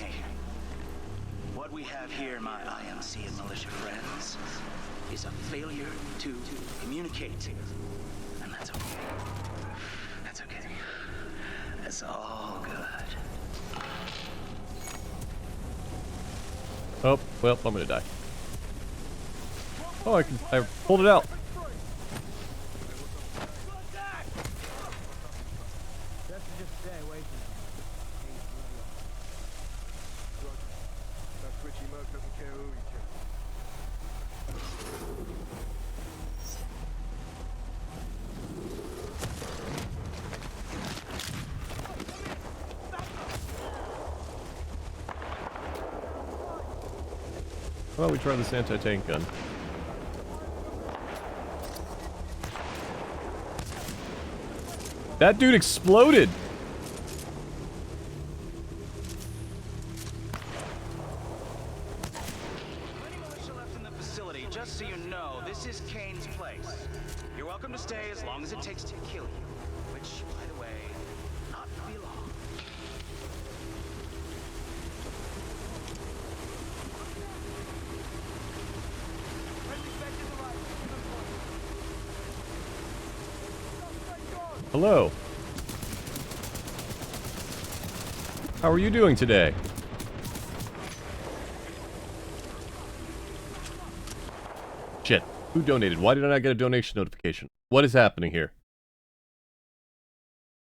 What we have here, my IMC and militia friends, is a failure to communicate. And that's okay. That's okay. That's all good. Oh, well, I'm gonna die. Oh, I pulled it out. How about we try this anti-tank gun? That dude exploded! Plenty militia left in the facility. Just so you know, this is Kane's place. You're welcome to stay as long as it takes to kill you. Which, by the way, not be long. Hello. How are you doing today? Shit. Who donated? Why did I not get a donation notification? What is happening here?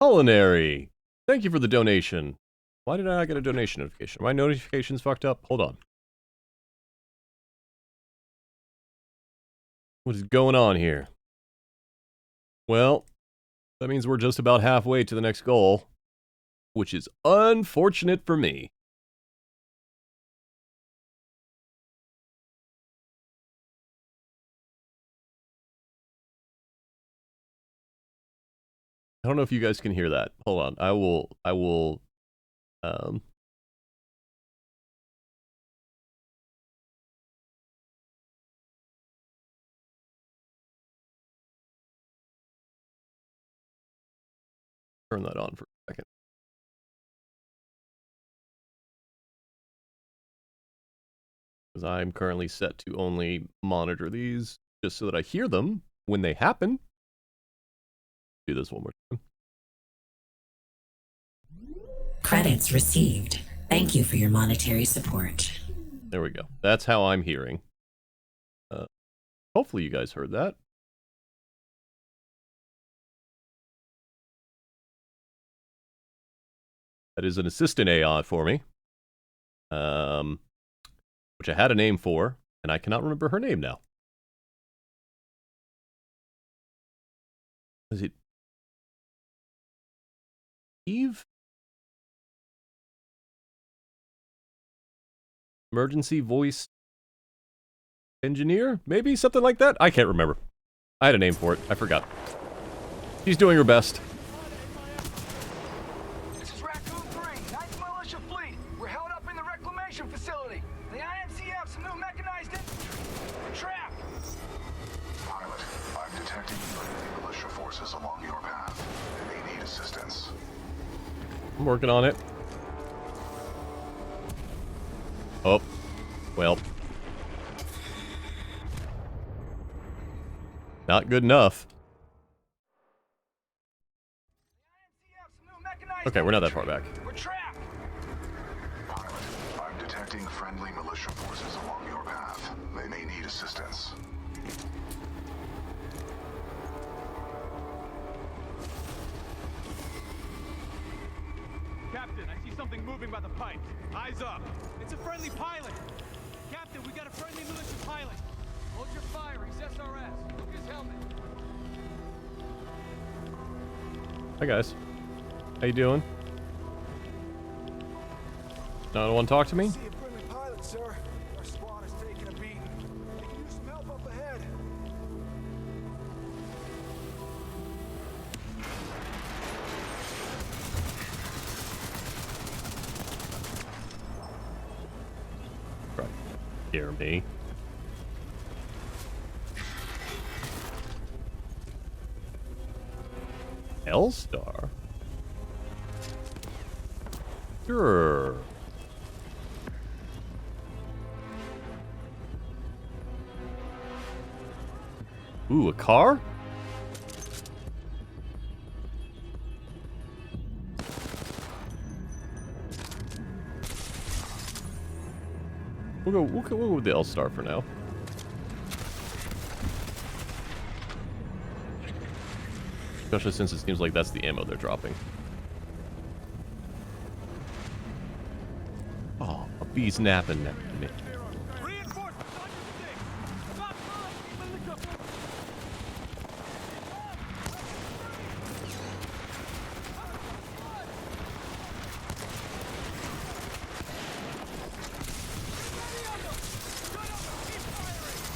Culinary. Thank you for the donation. Why did I not get a donation notification? Are my notifications fucked up? Hold on. What is going on here? Well, that means we're just about halfway to the next goal, which is unfortunate for me. I don't know if you guys can hear that. Hold on. I will turn that on for a second. Because I'm currently set to only monitor these just so that I hear them when they happen. Do this one more time. Credits received. Thank you for your monetary support. There we go. That's how I'm hearing. Hopefully you guys heard that. That is an assistant AI for me. which I had a name for, and I cannot remember her name now. Is it Eve? Emergency voice engineer? Maybe something like that? I can't remember. I had a name for it. I forgot. She's doing her best. This is Raccoon 3, 9th Militia Fleet. We're held up in the reclamation facility. The IMC have some new mechanized We're trapped. Pilot, I'm detecting militia forces along your path. They may need assistance. I'm working on it. Oh. Well. Not good enough. Okay, we're not that far back. We're trapped. Pilot, I'm detecting friendly militia forces along your path. They may need assistance. Captain, I see something moving by the pipe. Eyes up. It's a friendly pilot. Captain, we got a friendly militia pilot. Hold your fire. He's SRS. Look his helmet. Hi guys. How you doing? No one talk to me? See a friendly pilot, sir. Our squad is taking a beating. They can use some help up ahead. Right. Hear me. L-Star? Sure. Ooh, a car? We'll go with the L-Star for now. Especially since it seems like that's the ammo they're dropping. Oh, a bee's napping next to me.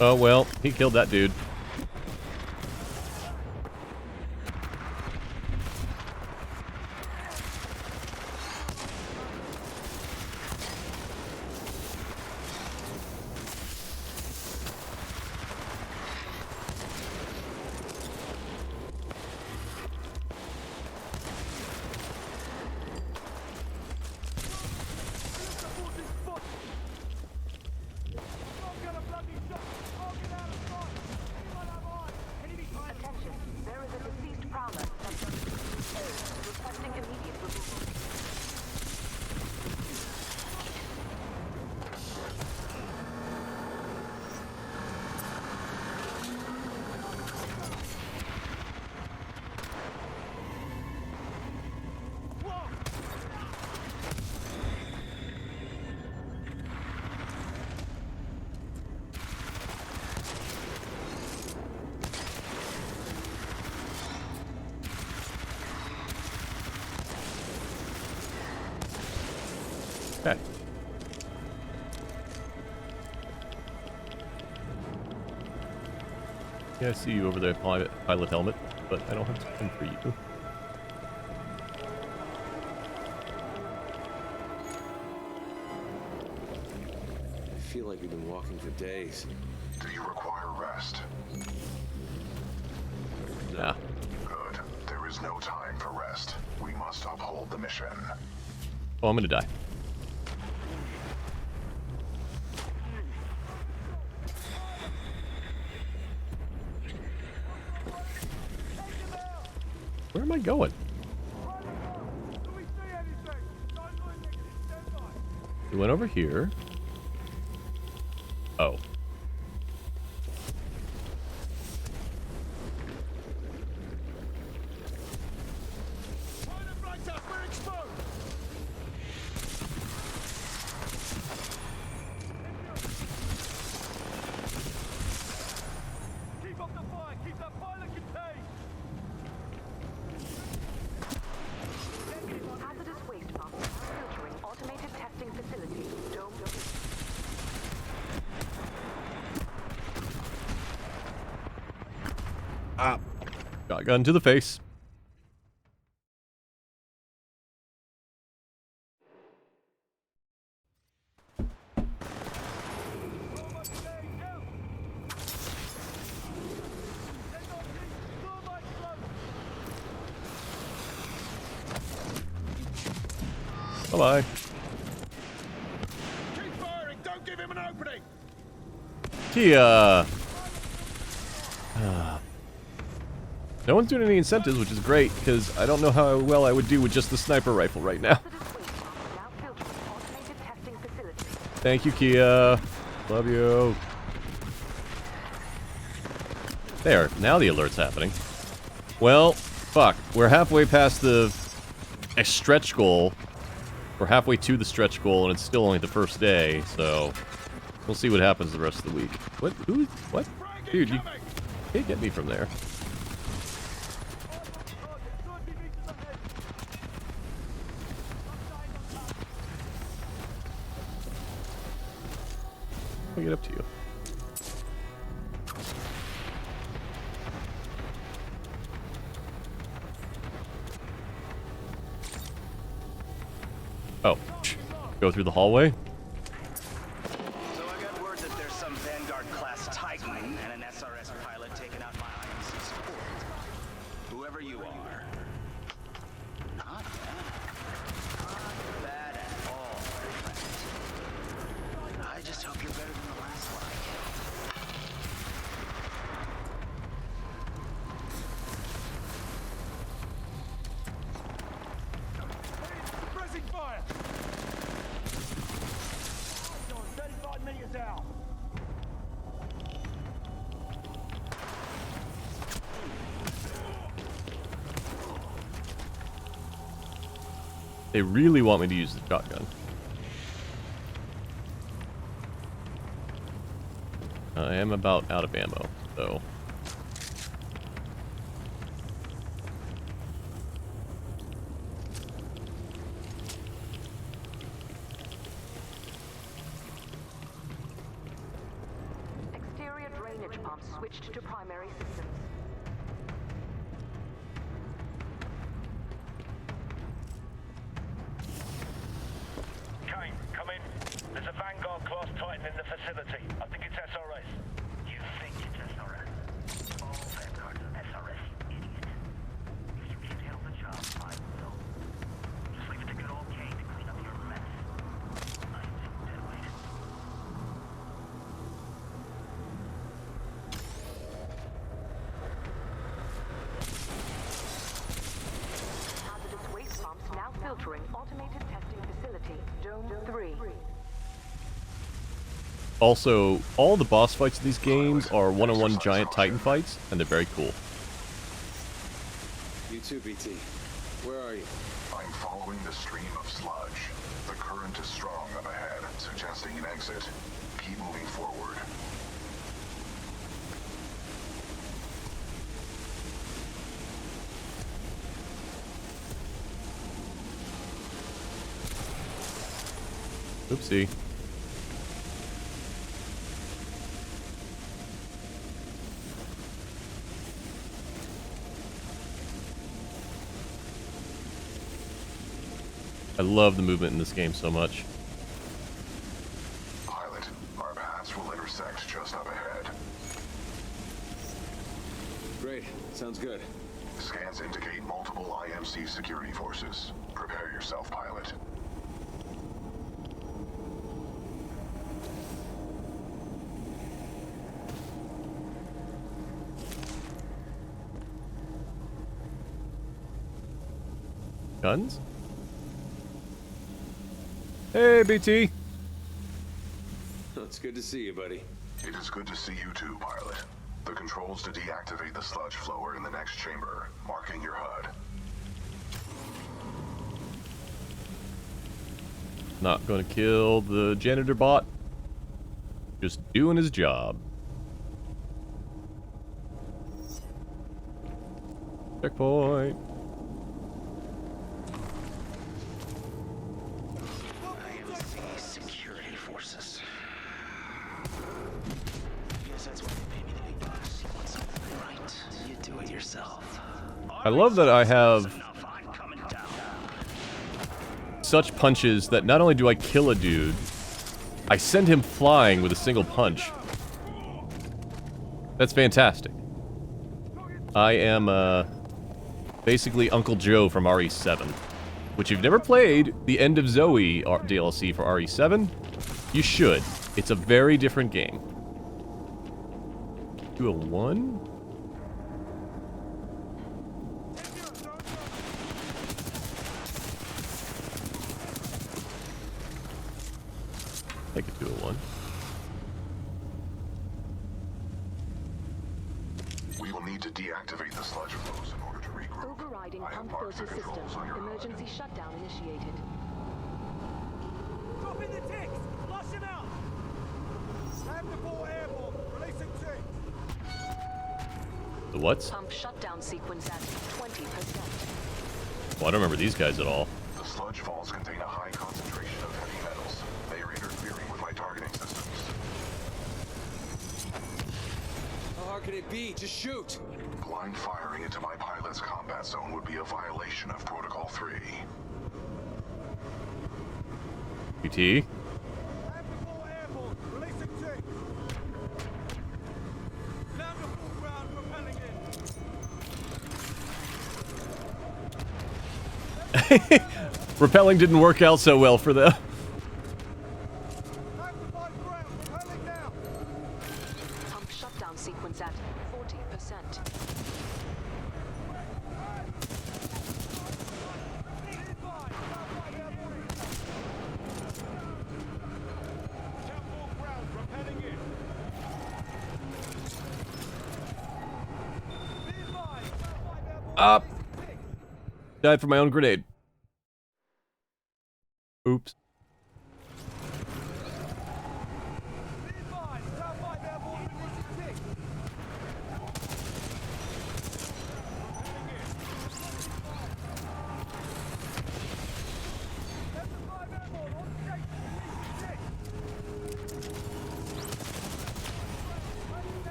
Oh well, he killed that dude. Okay. Yeah, I see you over there, pilot helmet, but I don't have time for you. I feel like we've been walking for days. Do you require rest? Nah. Good. There is no time for rest. We must uphold the mission. Oh, I'm gonna die. Where am I going? We went over here. Oh. Shotgun to the face. Bye-bye. Keep firing! Don't give him an opening! Kia! No one's doing any incentives, which is great, because I don't know how well I would do with just the sniper rifle right now. Thank you, Kia. Love you. There, now the alert's happening. Well, fuck. We're halfway past a stretch goal. We're halfway to the stretch goal, and it's still only the first day, so we'll see what happens the rest of the week. What? Who? What? Dude, you can't get me from there. I'll get up to you. Oh, go through the hallway? So I got word that there's some Vanguard-class Titan and an SRS pilot taking out my IMC support. Whoever you are. Not bad at all. I just hope you're better than the last one I killed. Suppressing fire! 35 meters out. They really want me to use the shotgun. I am about out of ammo, so... Exterior drainage pumps switched to primary systems. Kane, come in. There's a Vanguard-class Titan in the facility. I think it's SRS. You think it's SRS? All Vanguards are SRS, you idiot. If you can't handle the job, I will. Just leave it to good old Kane to clean up your mess. I ain't taking dead weight. Hazardous waste pumps now filtering automated testing facility, Dome 3. Also, all the boss fights in these games are one-on-one giant Titan fights, and they're very cool. You too, BT. Where are you? I'm following the stream of sludge. The current is strong up ahead, suggesting an exit. Keep moving forward. Oopsie. I love the movement in this game so much. Pilot, our paths will intersect just up ahead. Great. Sounds good. Scans indicate multiple IMC security forces. Prepare yourself, pilot. Guns? Hey, BT. It's good to see you, buddy. It is good to see you too, pilot. The controls to deactivate the sludge flow are in the next chamber, marking your HUD. Not gonna kill the janitor bot. Just doing his job. Checkpoint. IMC security forces. Guess that's why they pay me the big bucks. You want something right? You do it yourself. I love that I have such punches that not only do I kill a dude, I send him flying with a single punch. That's fantastic. I am, basically Uncle Joe from RE7. Which, if you've never played the End of Zoe DLC for RE7, you should. It's a very different game. Do a 1? I could do a 1. We will need to deactivate the sludge flows in order to regroup. Overriding pump filter system. Emergency shutdown initiated. Drop in the ticks! Flush him out! Have the ball airborne. Releasing ticks. The what? Pump shutdown sequence at 20%. Well, I don't remember these guys at all. The sludge falls contain a high concentration of heavy metals. They are interfering with my targeting systems. How hard can it be? Just shoot! Blind firing into my pilot's combat zone would be a violation of Protocol 3. PT? Have the ball airborne. Releasing ticks. Land the full ground, propelling in. Repelling didn't work out so well for them. Pump shutdown sequence at 40%. Up. Died from my own grenade. Oops.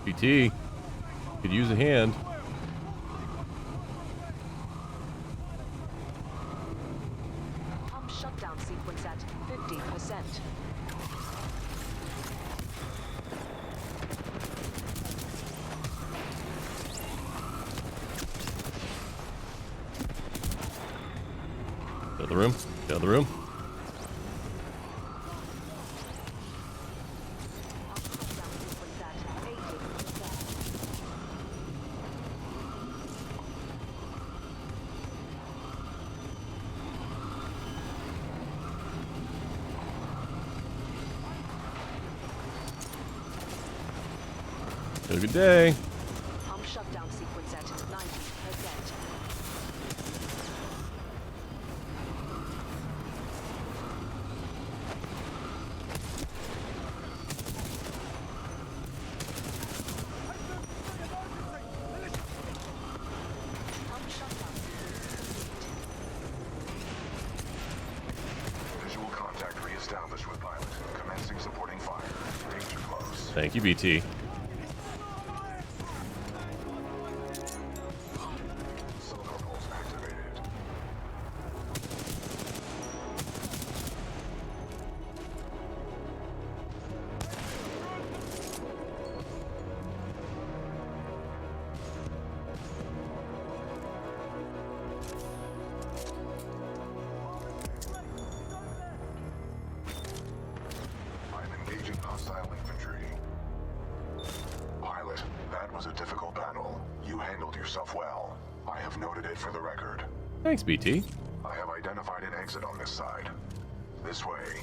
PT. Could use a hand. Pump shutdown sequence at 50%. Get out of the room. Get out of the room. Have a good day. Pump shutdown sequence at 90%. Visual contact re-established with pilot. Commencing supporting fire. Danger close. Thank you, BT. Hostile infantry. Pilot, that was a difficult battle. You handled yourself well. I have noted it for the record. Thanks, BT. I have identified an exit on this side. This way.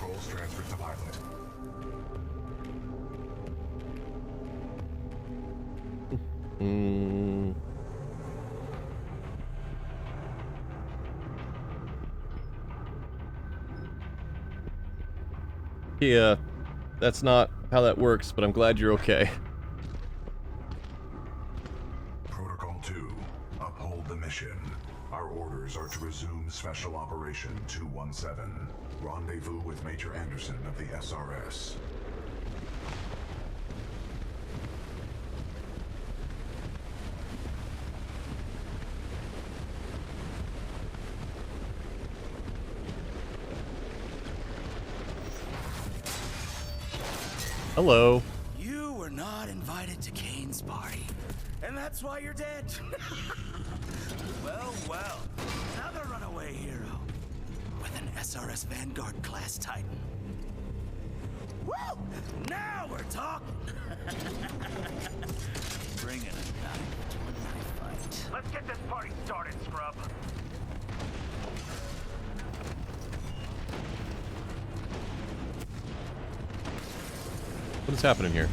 Controls transferred to pilot. Yeah, that's not how that works, but I'm glad you're okay. Protocol 2, uphold the mission. Our orders are to resume Special Operation 217. Rendezvous with Major Anderson of the SRS. Hello. You were not invited to Kane's party, and that's why you're dead. Well, another runaway hero with an SRS Vanguard class Titan. Woo! Now we're talking. Bringing a knife to a knife fight. Let's get this party started, scrub. What is happening here?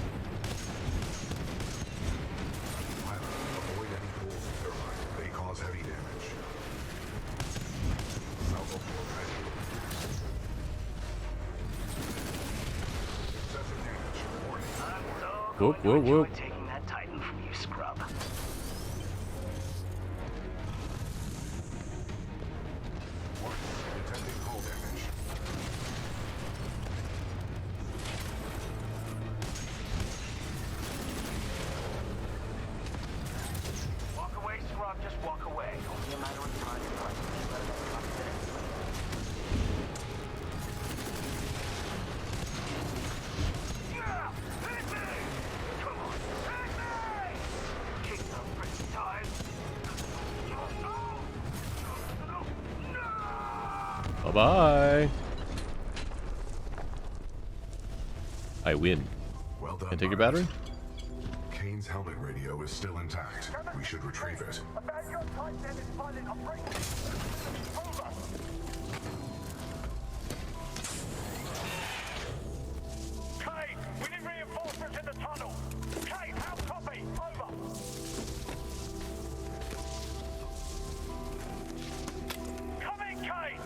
Avoid any pools of thermite. They cause heavy damage. Salvo floor ready. Excessive damage. Warning. Whoop, whoop, whoop. Taking that Titan from you, scrub. Detecting hull damage. Walk away, scrub. Just walk away. Only a matter of time. Yeah! Hit me! Come on, hit me! Kick the pretty time. Bye-bye. I win. Well done. Can I take your battery? Kane's helmet radio is still intact. We should retrieve it. Kane, we need reinforcements in the tunnel. Kane, how copy? Over. Come in, Kane.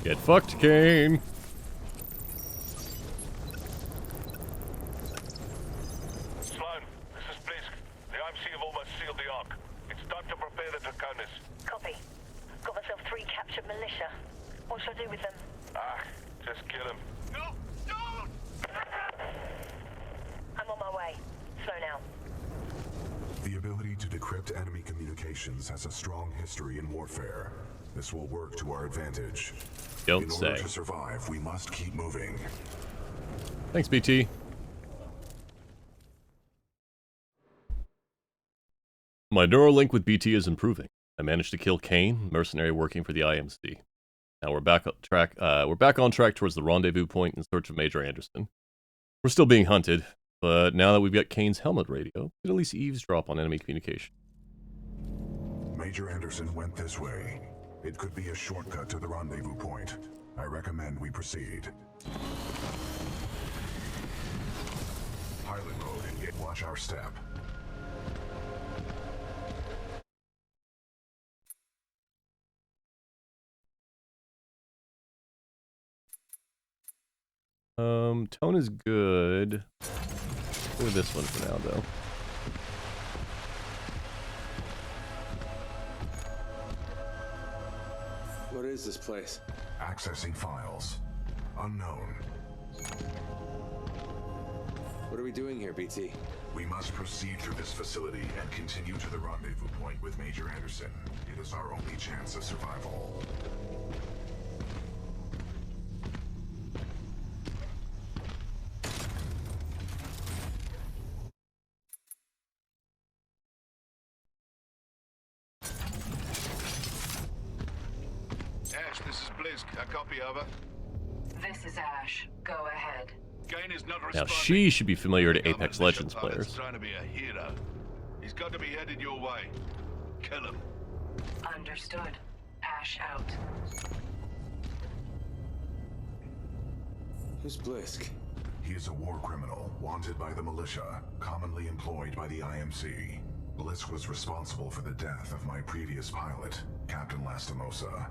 Get fucked, Kane. Sloan, this is Blisk. The IMC have almost sealed the Ark. It's time to prepare the Draconis. Copy. Got myself 3 captured militia. What should I do with them? Just kill him. No, don't! I'm on my way. Slow now. The ability to decrypt enemy communications has a strong history in warfare. This will work to our advantage. Don't In say. order to survive, we must keep moving. Thanks, BT. My neural link with BT is improving. I managed to kill Kane, mercenary working for the IMC. Now we're back on track. We're back on track towards the rendezvous point in search of Major Anderson. We're still being hunted, but now that we've got Kane's helmet radio, we can at least eavesdrop on enemy communication. Major Anderson went this way. It could be a shortcut to the rendezvous point. I recommend we proceed. Pilot mode and watch our step. Tone is good. Go with this one for now, though. What is this place? Accessing files. Unknown. What are we doing here, BT? We must proceed through this facility and continue to the rendezvous point with Major Anderson. It is our only chance of survival. Ash, this is Blisk. A copy, over. This is Ash. Go ahead. Kane is not Now, responding. she should be familiar to Our Apex militia Legends pilot's players. trying to be a hero. He's got to be headed your way. Kill him. Understood. Ash out. Who's Blisk? He is a war criminal, wanted by the militia, commonly employed by the IMC. Blisk was responsible for the death of my previous pilot, Captain Lastimosa.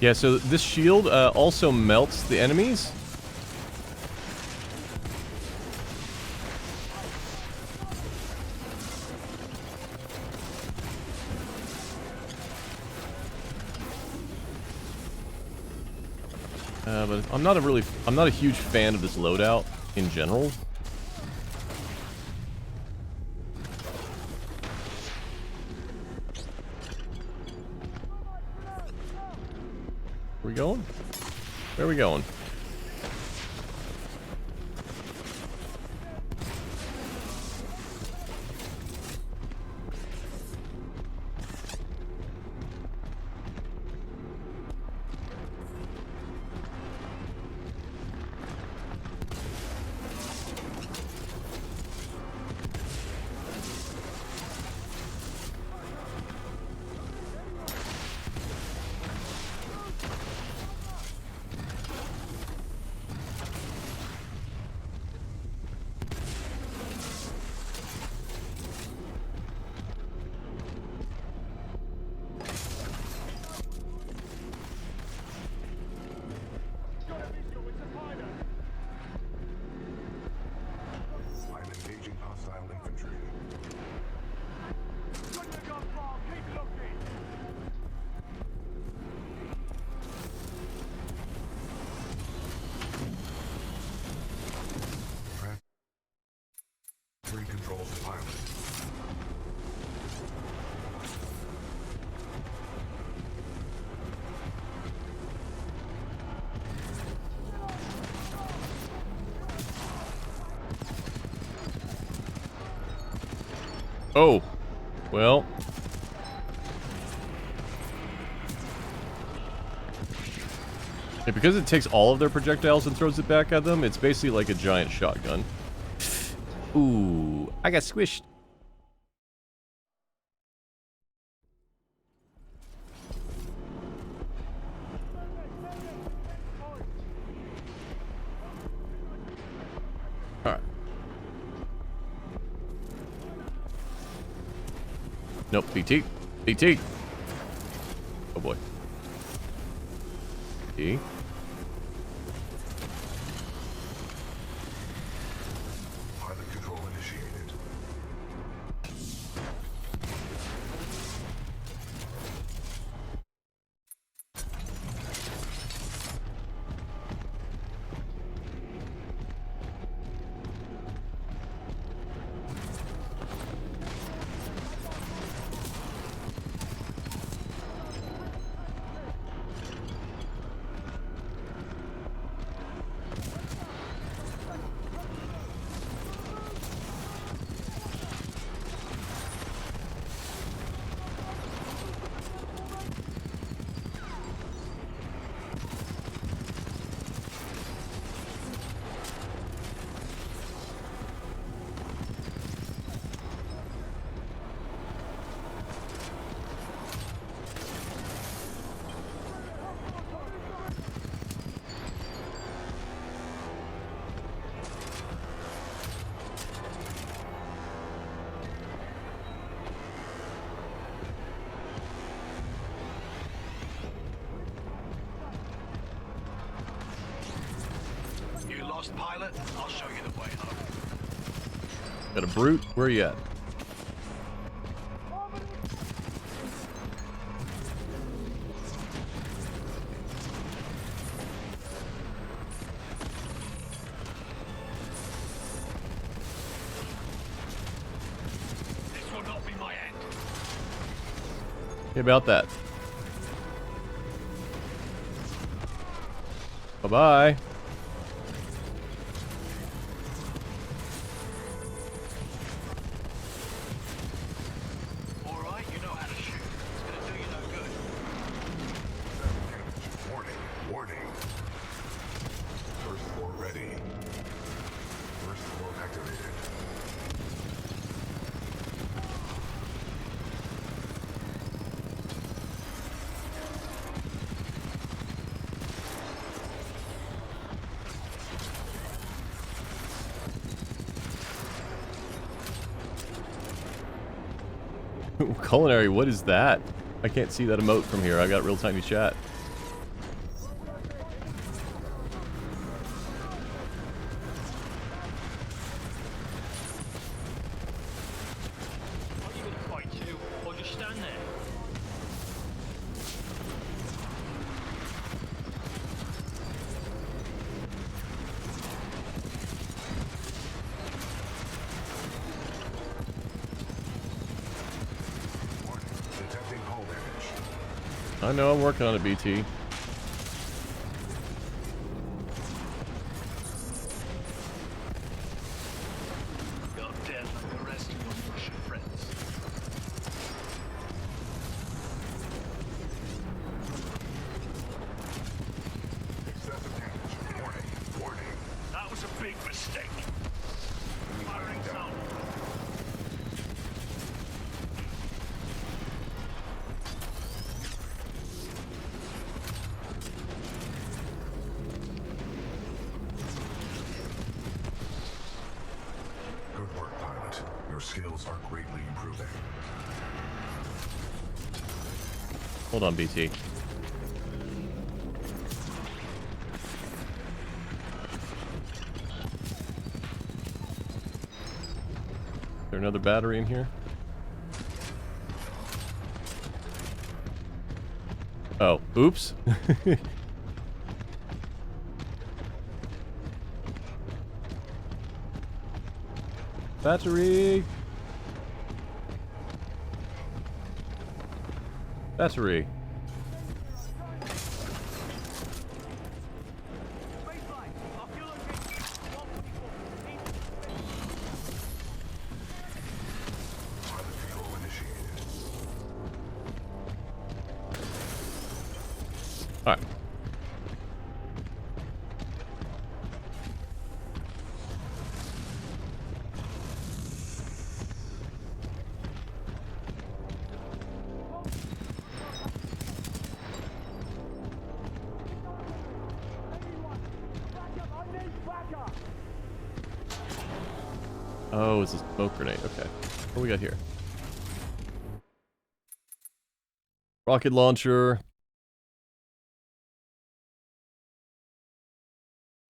Yeah, so this shield also melts the enemies. But I'm not a huge fan of this loadout in general. Where we going? Where are we going? Oh, well. Yeah, because it takes all of their projectiles and throws it back at them, it's basically like a giant shotgun. Ooh, I got squished. Alright. Nope, BT. BT. Oh boy. BT. Pilot control initiated. fast, pilot. I'll show you the way home. Got a brute. Where are you at? This will not be my end. Hey, about that. Bye-bye. Alright, you know how to shoot. It's gonna do you no good. Warning, warning. First floor ready. First floor activated. Culinary, what is that? I can't see that emote from here. I got real tiny chat. Are you gonna fight too, or just stand there? Detecting hull damage. I know, I'm working on it, BT. You're dead like the rest of your militia friends. Excessive damage. Warning, warning. That was a big mistake. Firing zone. Good work, pilot. Your skills are greatly improving. Hold on, BT. Is there another battery in here? Oh, oops. Battery. Battery. Pilot control initiated. All right. Oh, it's a smoke grenade. Okay. What do we got here? Rocket launcher.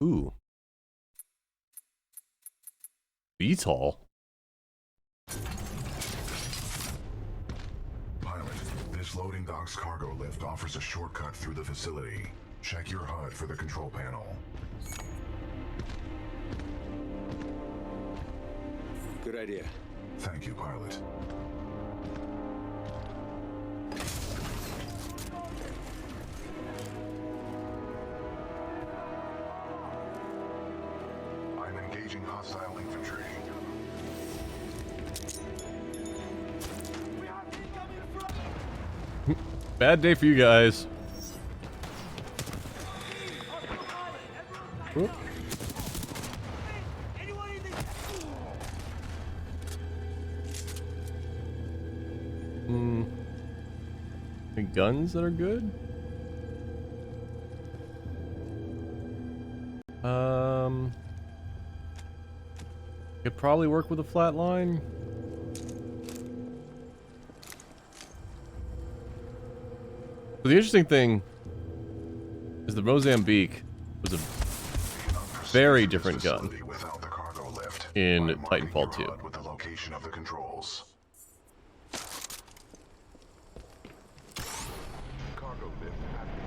Ooh. VTOL. Pilot, this loading dock's cargo lift offers a shortcut through the facility. Check your HUD for the control panel. Good idea. Thank you, pilot. I'm engaging hostile infantry. Bad day for you guys. Whoop. Any guns that are good? Could probably work with a flat line. So the interesting thing is the Mozambique was a very different gun without the cargo lift in by marking Titanfall your 2. HUD with the location of the controls. Cargo lift active.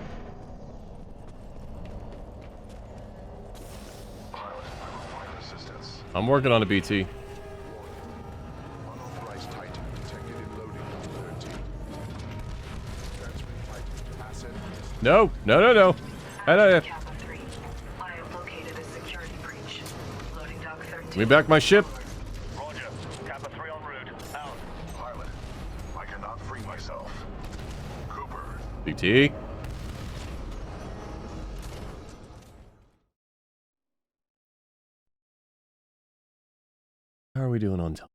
Pilot, I require assistance. I'm working on a BT. Unauthorized Titan detected in loading dock 13. Transferring Titan to asset. No, no, no, no. Kappa 3. I have located a security breach. Loading dock 13. Let me back my ship. Roger. Kappa 3 en route. Out. Pilot, I cannot free myself. Cooper. BT. How are we doing on time?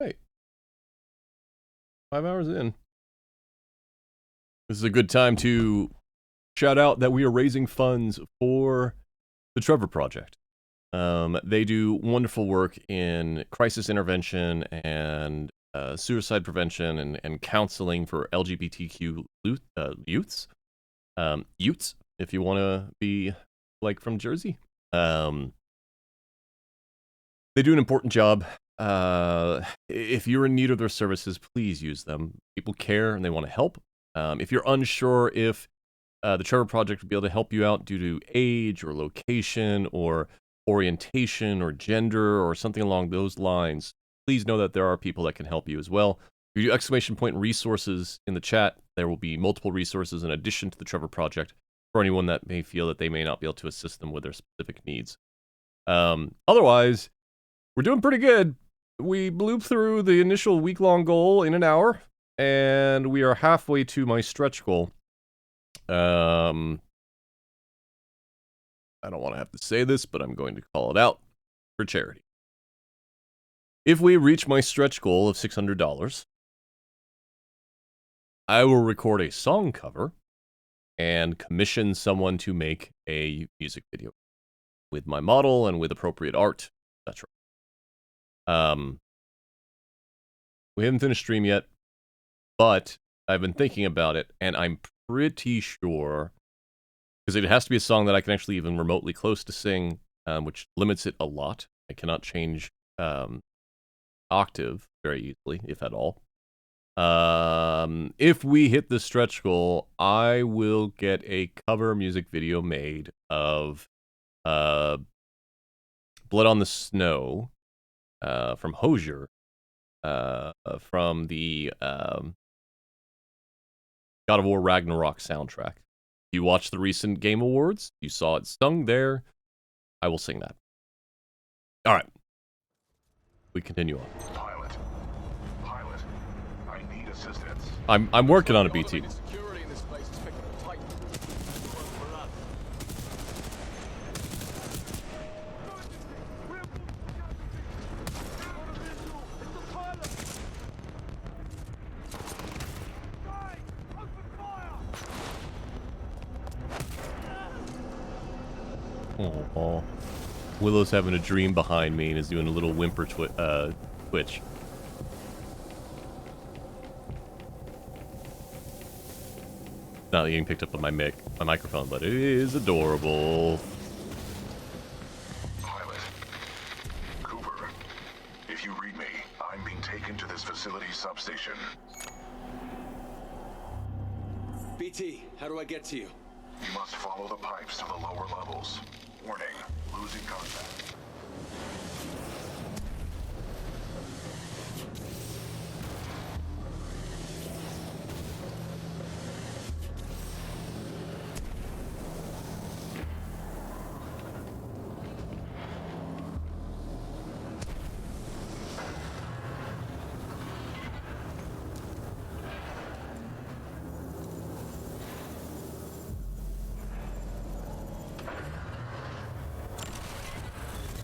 Hey. 5 hours in. This is a good time to shout out that we are raising funds for the Trevor Project. They do wonderful work in crisis intervention and suicide prevention and counseling for LGBTQ youths. Utes, if you want to be like from Jersey. They do an important job. If you're in need of their services, please use them. People care and they want to help. If you're unsure if the Trevor Project would be able to help you out due to age or location or orientation or gender or something along those lines, please know that there are people that can help you as well. If you do ! resources in the chat, there will be multiple resources in addition to the Trevor Project for anyone that may feel that they may not be able to assist them with their specific needs. Otherwise, we're doing pretty good. We blew through the initial week-long goal in an hour, and we are halfway to my stretch goal. I don't want to have to say this, but I'm going to call it out for charity. If we reach my stretch goal of $600, I will record a song cover and commission someone to make a music video with my model and with appropriate art, etc. We haven't finished stream yet, but I've been thinking about it, and I'm pretty sure, because it has to be a song that I can actually even remotely close to sing, which limits it a lot. I cannot change octave very easily, if at all. If we hit the stretch goal, I will get a cover music video made of Blood on the Snow from Hosier, from the God of War Ragnarok soundtrack. You watched the recent Game Awards, you saw it sung there. I will sing that. All right. We continue on. Pilot, I need assistance. I'm working on a BT. Security in this place is picking up tight. Oh, Willow's having a dream behind me and is doing a little whimper twitch. Not getting picked up on my microphone, but it is adorable. Pilot, Cooper, if you read me, I'm being taken to this facility substation. BT, how do I get to you? You must follow the pipes to the lower levels. Warning, losing contact.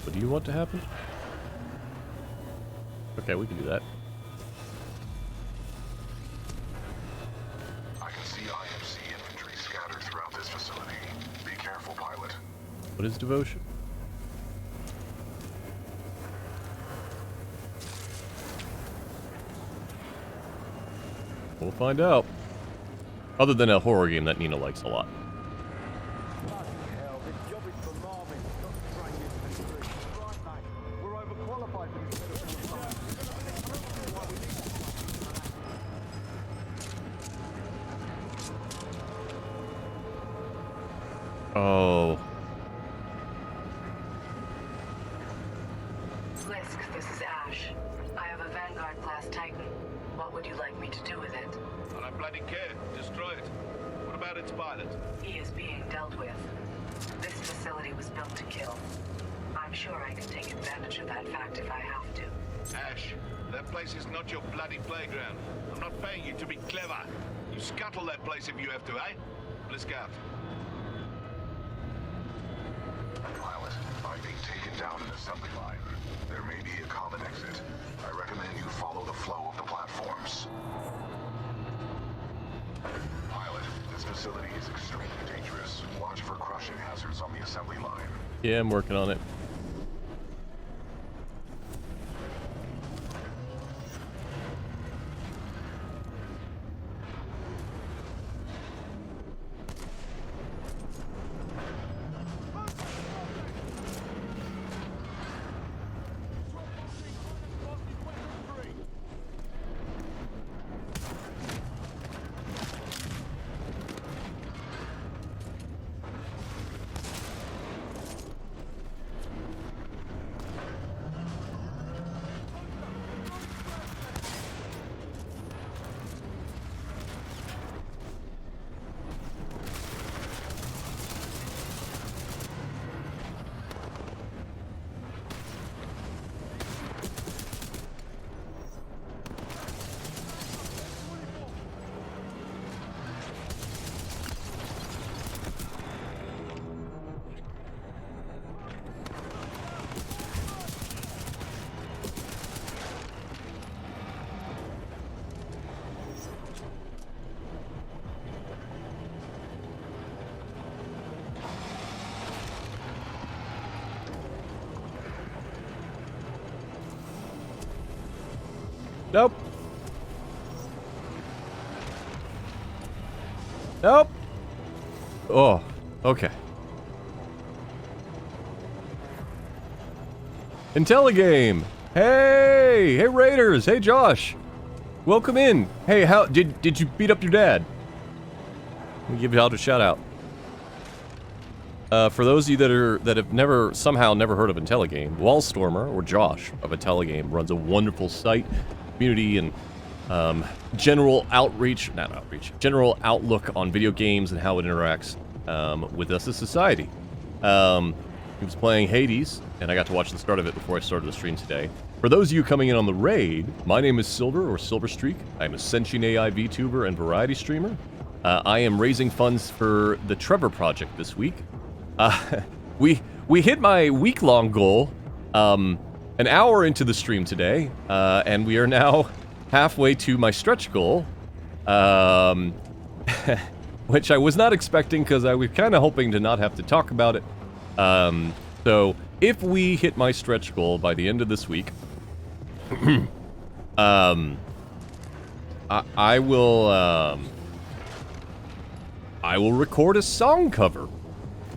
What do you want to happen? Okay, we can do that. I can see IMC infantry scattered throughout this facility. Be careful, pilot. What is devotion? We'll find out. Other than a horror game that Nina likes a lot. Oh. Lisk, this is Ash. I have a Vanguard-class Titan. What would you like me to do with it? I don't bloody care. Destroy it. What about its pilot? He is being dealt with. This facility was built to kill. I'm sure I can take advantage of that fact if I have to. Ash, that place is not your bloody playground. I'm not paying you to be clever. You scuttle that place if you have to, eh? Blisk out. Pilot, I'm being taken down an assembly line. There may be a common exit. I recommend you follow the flow of the platforms. Pilot, this facility is extremely dangerous. Watch for crushing hazards on the assembly line. Yeah, I'm working on it. Nope. Nope. Oh, okay. IntelliGame. Hey, hey Raiders. Hey Josh. Welcome in. Hey, how did you beat up your dad? Let me give you all a shout out. For those of you that have somehow never heard of IntelliGame, Wallstormer or Josh of IntelliGame runs a wonderful site, community, and general general outlook on video games and how it interacts with us as society. He was playing Hades, and I got to watch the start of it before I started the stream today. For those of you coming in on the raid, my name is Silver, or Silverstreak. I'm a sentient AI VTuber and variety streamer. I am raising funds for the Trevor Project this week. We hit my week-long goal an hour into the stream today, and we are now halfway to my stretch goal, which I was not expecting because I was kind of hoping to not have to talk about it. So if we hit my stretch goal by the end of this week, I will record a song cover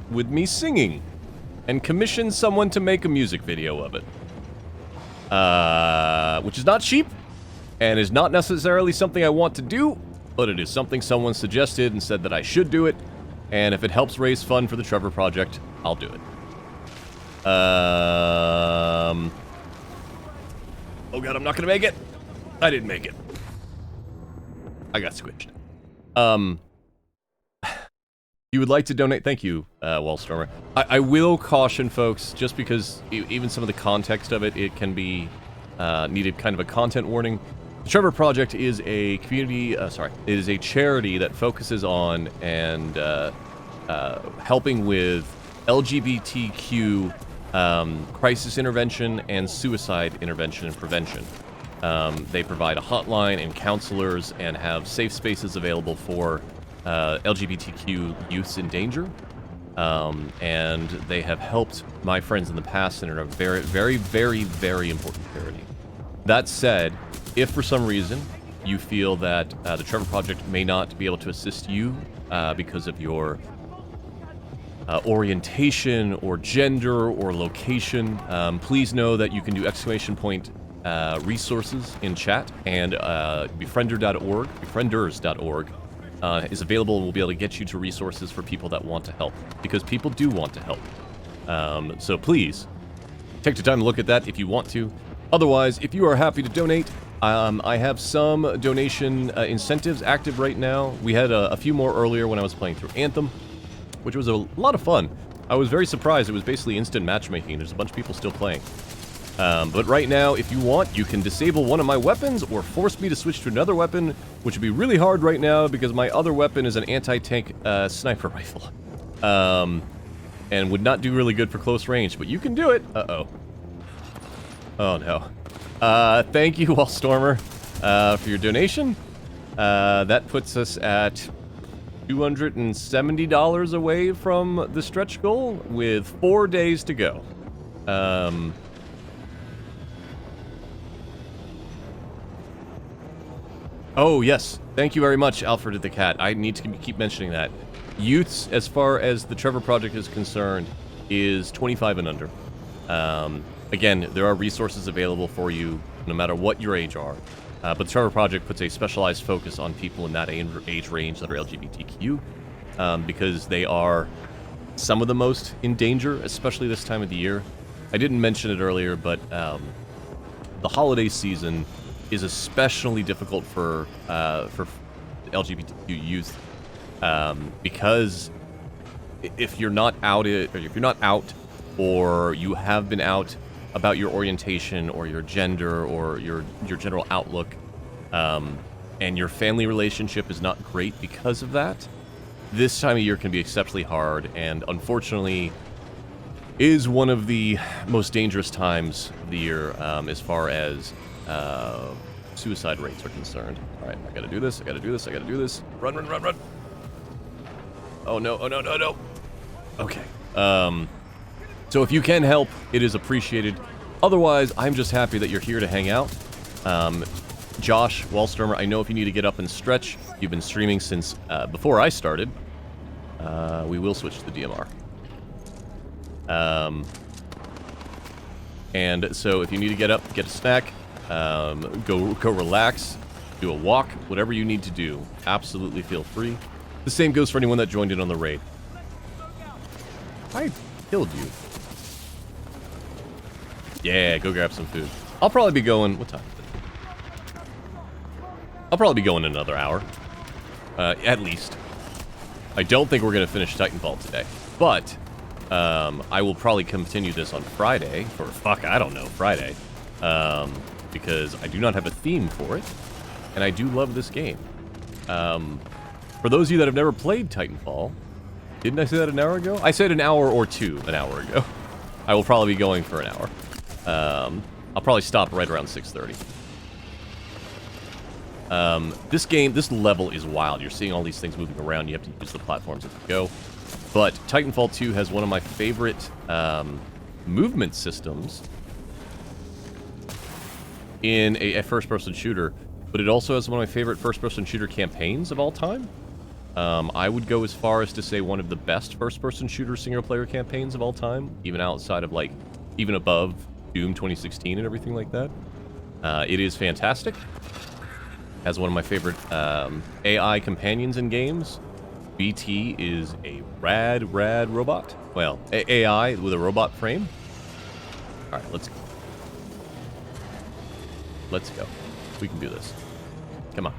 with me singing and commission someone to make a music video of it. Which is not cheap and is not necessarily something I want to do, but it is something someone suggested and said that I should do it, and if it helps raise funds for the Trevor Project, I'll do it. Oh god, I'm not gonna make it. I didn't make it. I got squished. You would like to donate? Thank you, Wallstormer. I will caution folks, just because even some of the context of it can be needed kind of a content warning. The Trevor Project is a community, it is a charity that focuses on and helping with LGBTQ crisis intervention and suicide intervention and prevention. They provide a hotline and counselors and have safe spaces available for LGBTQ youths in danger, and they have helped my friends in the past and are a very, very, very, very important charity. That said, if for some reason you feel that the Trevor Project may not be able to assist you because of your orientation or gender or location, please know that you can do ! Resources in chat and befrienders.org is available and will be able to get you to resources for people that want to help, because people do want to help. So please, take the time to look at that if you want to. Otherwise, if you are happy to donate, I have some donation incentives active right now. We had a few more earlier when I was playing through Anthem, which was a lot of fun. I was very surprised. It was basically instant matchmaking. There's a bunch of people still playing. But right now, if you want, you can disable one of my weapons or force me to switch to another weapon, which would be really hard right now because my other weapon is an anti-tank sniper rifle. And would not do really good for close range, but you can do it. Uh-oh. Oh, no. Thank you, Wallstormer, for your donation. That puts us at $270 away from the stretch goal with 4 days to go. Oh, yes. Thank you very much, Alfred the Cat. I need to keep mentioning that. Youths, as far as the Trevor Project is concerned, is 25 and under. Again, there are resources available for you no matter what your age are. But the Trevor Project puts a specialized focus on people in that age range that are LGBTQ, because they are some of the most in danger, especially this time of the year. I didn't mention it earlier, but the holiday season is especially difficult for LGBTQ youth, because if you're not out, or you have been out about your orientation or your gender or your general outlook, and your family relationship is not great because of that, this time of year can be exceptionally hard, and unfortunately is one of the most dangerous times of the year, as far as suicide rates are concerned. All right, I gotta do this, I gotta do this, I gotta do this. Run, run, run, run. Oh no, oh no, no, no. Okay. So if you can help, it is appreciated. Otherwise, I'm just happy that you're here to hang out. Josh, Wallstormer, I know if you need to get up and stretch, you've been streaming since before I started. We will switch to the DMR. And so if you need to get up, get a snack, go relax, do a walk, whatever you need to do, absolutely feel free. The same goes for anyone that joined in on the raid. I killed you. Yeah, go grab some food. I'll probably be going... What time is it? I'll probably be going in another hour. At least. I don't think we're going to finish Titanfall today. But, I will probably continue this on Friday. For, I don't know, Friday. Because I do not have a theme for it. And I do love this game. For those of you that have never played Titanfall... Didn't I say that an hour ago? I said an hour or two an hour ago. I will probably be going for an hour. I'll probably stop right around 6:30. This level is wild. You're seeing all these things moving around. You have to use the platforms as you go. But Titanfall 2 has one of my favorite movement systems in a first-person shooter. But it also has one of my favorite first-person shooter campaigns of all time. I would go as far as to say one of the best first-person shooter single-player campaigns of all time, even outside of, like, even above Doom 2016 and everything like that. It is fantastic. Has one of my favorite AI companions in games. BT is a rad robot. Well, AI with a robot frame. Alright, let's go. Let's go. We can do this. Come on.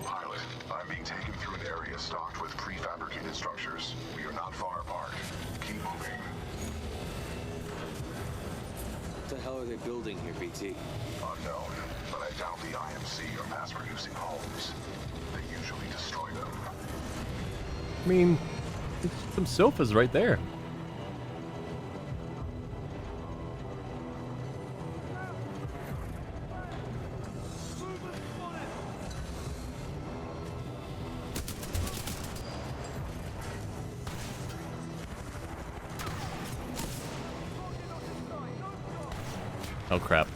Pilot, I'm being taken through an area stocked with prefabricated structures. We are not far apart. Keep moving. What the hell are they building here, BT? Unknown, but I doubt the IMC are mass-producing homes. They usually destroy them. I mean, there's some sofas right there. Oh, crap.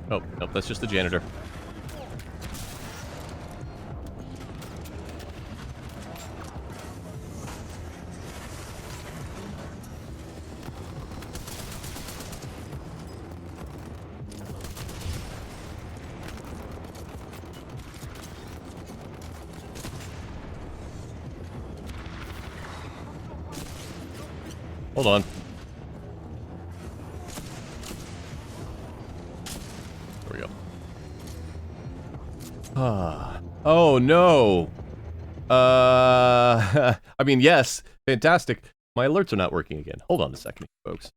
Oh, nope, that's just the janitor. Hold on. There we go. Oh no. I mean, yes, fantastic. My alerts are not working again. Hold on a second, folks.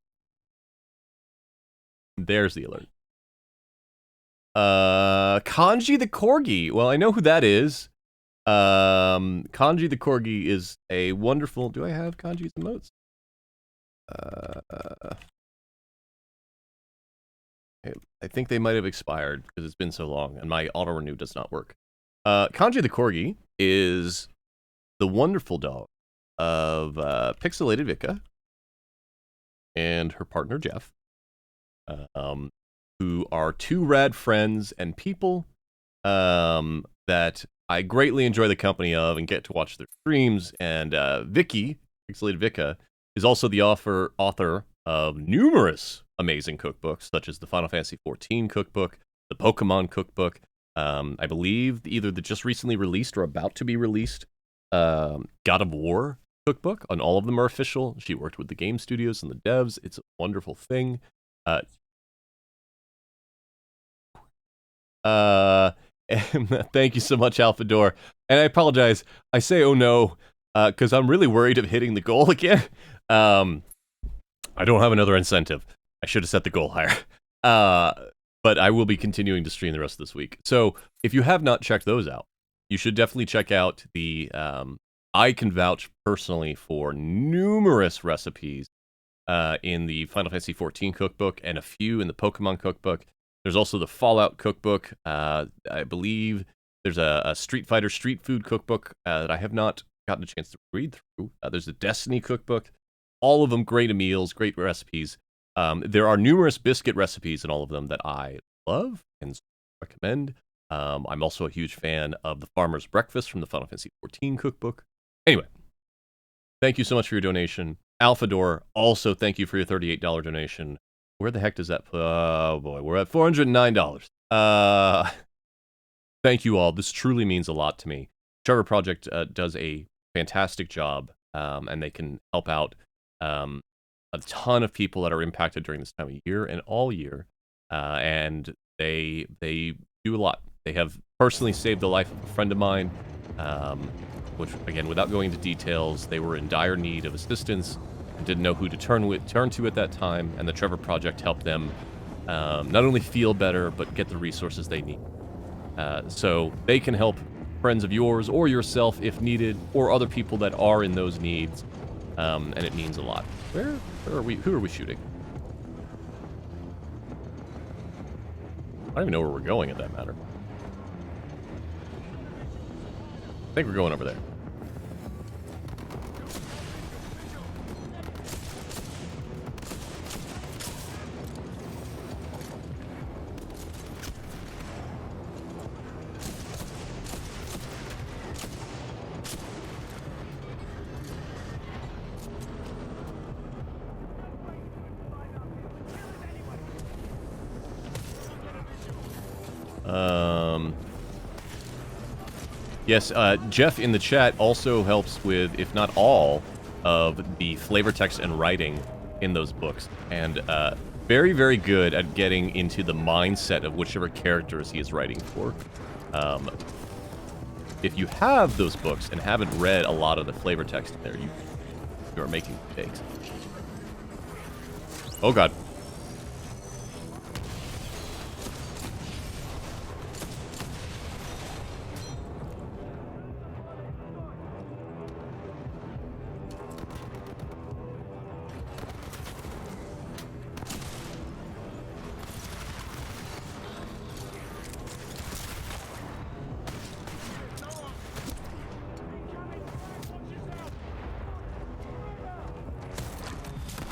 There's the alert. Kanji the Corgi. Well, I know who that is. Kanji the Corgi is a wonderful... Do I have Kanji's emotes? I think they might have expired because it's been so long and my auto-renew does not work. Kanji the Corgi is the wonderful dog of Pixelated Vika and her partner Jeff, who are two rad friends and people that I greatly enjoy the company of and get to watch their streams. And Vicky, Pixelated Vika, is also the author of numerous amazing cookbooks, such as the Final Fantasy XIV cookbook, the Pokemon cookbook, I believe either the just recently released or about to be released God of War cookbook. On all of them are official. She worked with the game studios and the devs. It's a wonderful thing. Thank you so much, Alphador. And I apologize. I say oh no, because I'm really worried of hitting the goal again. I don't have another incentive. I should have set the goal higher. But I will be continuing to stream the rest of this week. So if you have not checked those out, you should definitely check out the... I can vouch personally for numerous recipes in the Final Fantasy XIV cookbook and a few in the Pokemon cookbook. There's also the Fallout cookbook. I believe there's a Street Fighter street food cookbook that I have not gotten a chance to read through. There's a Destiny cookbook. All of them great meals, great recipes. There are numerous biscuit recipes in all of them that I love and recommend. I'm also a huge fan of the Farmer's Breakfast from the Final Fantasy XIV cookbook. Anyway, thank you so much for your donation. Alphador, also thank you for your $38 donation. Where the heck does that... Oh boy, we're at $409. Thank you all. This truly means a lot to me. Trevor Project does a fantastic job, and they can help out a ton of people that are impacted during this time of year and all year. And they do a lot. They have personally saved the life of a friend of mine, which, again, without going into details, they were in dire need of assistance and didn't know who to turn to at that time, and the Trevor Project helped them not only feel better, but get the resources they need. So they can help friends of yours or yourself if needed, or other people that are in those needs, and it means a lot. Where are we? Who are we shooting? I don't even know where we're going, at that matter. I think we're going over there. Yes, Jeff in the chat also helps with, if not all, of the flavor text and writing in those books. And very, very good at getting into the mindset of whichever characters he is writing for. If you have those books and haven't read a lot of the flavor text in there, you are making mistakes. Oh god.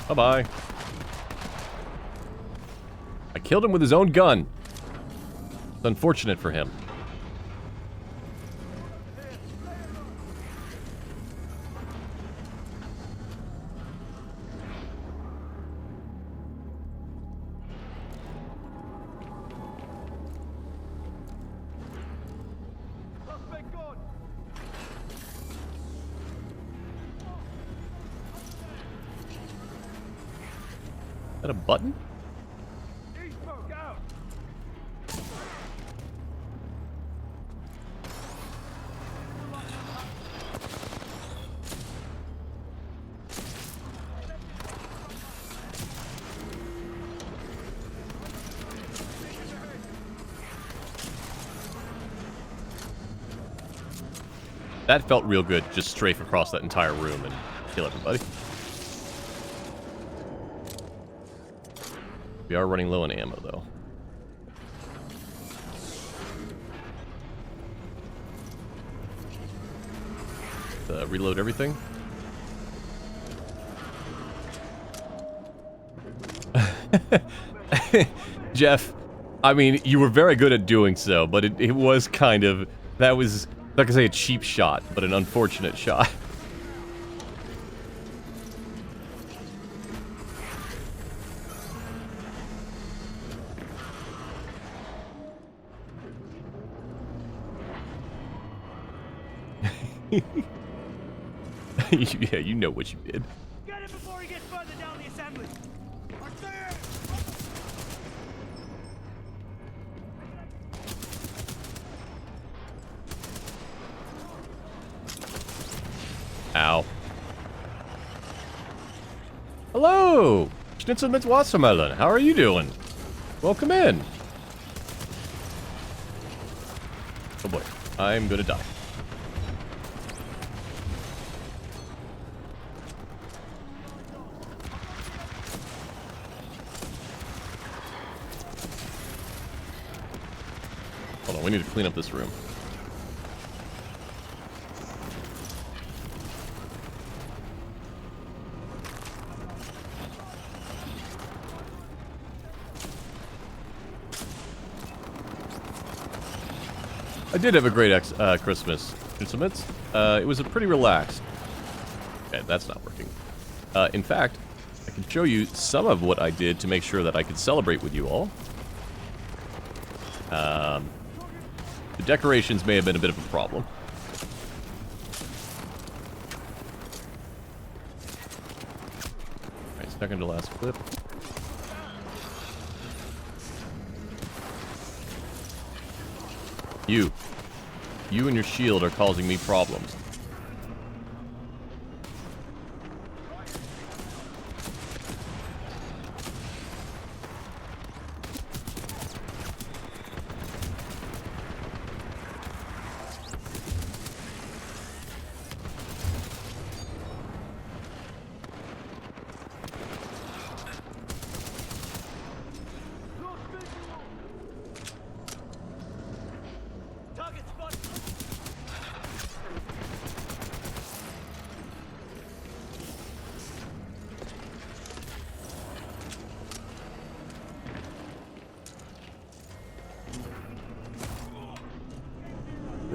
Bye-bye. I killed him with his own gun. It's unfortunate for him. Is that a button? That felt real good, just strafe across that entire room and kill everybody. We are running low on ammo, though. Reload everything. Jeff, I mean, you were very good at doing so, but it was kind of... That was, not gonna say a cheap shot, but an unfortunate shot. Yeah, you know what you did. Get him before he gets further down the assembly. Ow. Hello! Schnitzel mit Wassermelon. How are you doing? Welcome in. Oh boy. I'm gonna die. Hold on, we need to clean up this room. I did have a great Christmas. It was a pretty relaxed. Okay, that's not working. In fact, I can show you some of what I did to make sure that I could celebrate with you all. The decorations may have been a bit of a problem. Alright, second to last clip. You and your shield are causing me problems.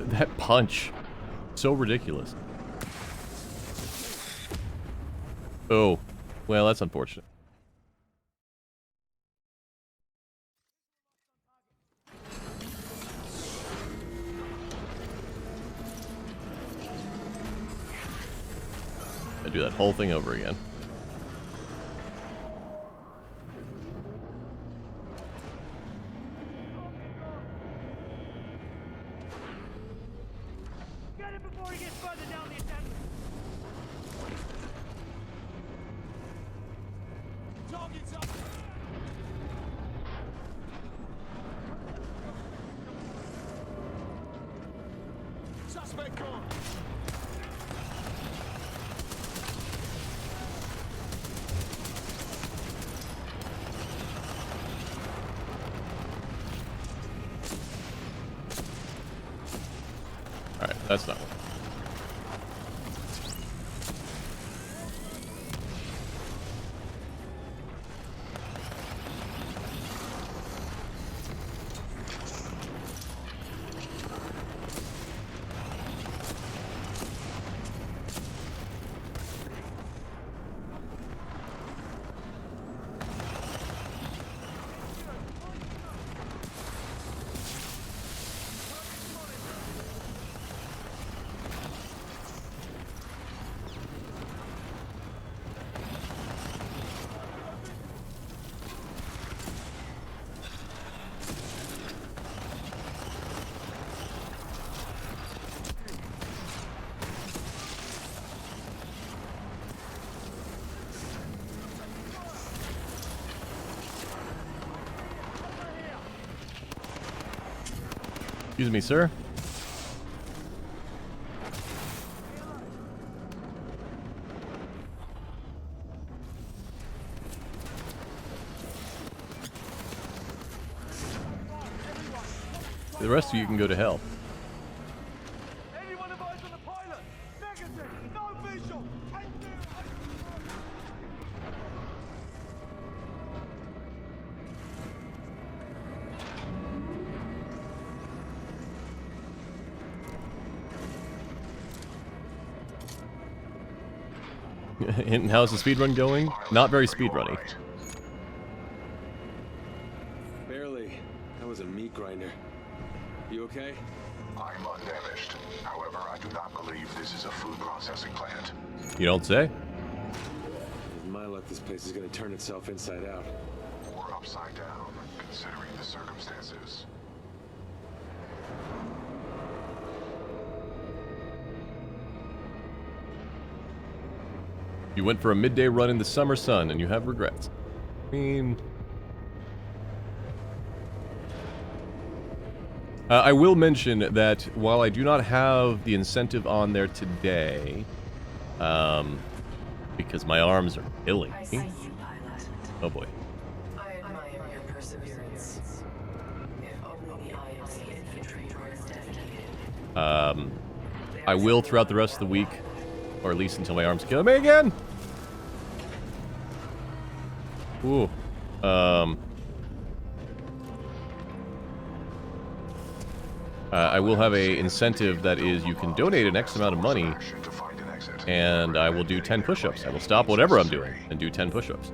That punch. So ridiculous. Oh. Well, that's unfortunate. I do that whole thing over again. Suspect gone. Alright, that's not working. Excuse me, sir. The rest of you can go to hell. Anyone advise on the pilot? Negative. No visual. And how's the speedrun going? Not very speedrunny. Barely. That was a meat grinder. You okay? I'm undamaged. However, I do not believe this is a food processing plant. You don't say? With my luck, this place is going to turn itself inside out. Or upside down, considering the circumstances. You went for a midday run in the summer sun and you have regrets. I mean... I will mention that while I do not have the incentive on there today, because my arms are killing me. Oh boy. I admire your perseverance. If only the IMC infantry were as dedicated. I will throughout the rest of the week, or at least until my arms kill me again. Ooh. I will have a incentive that is you can donate an X amount of money, and I will do 10 push-ups. I will stop whatever I'm doing and do 10 push-ups.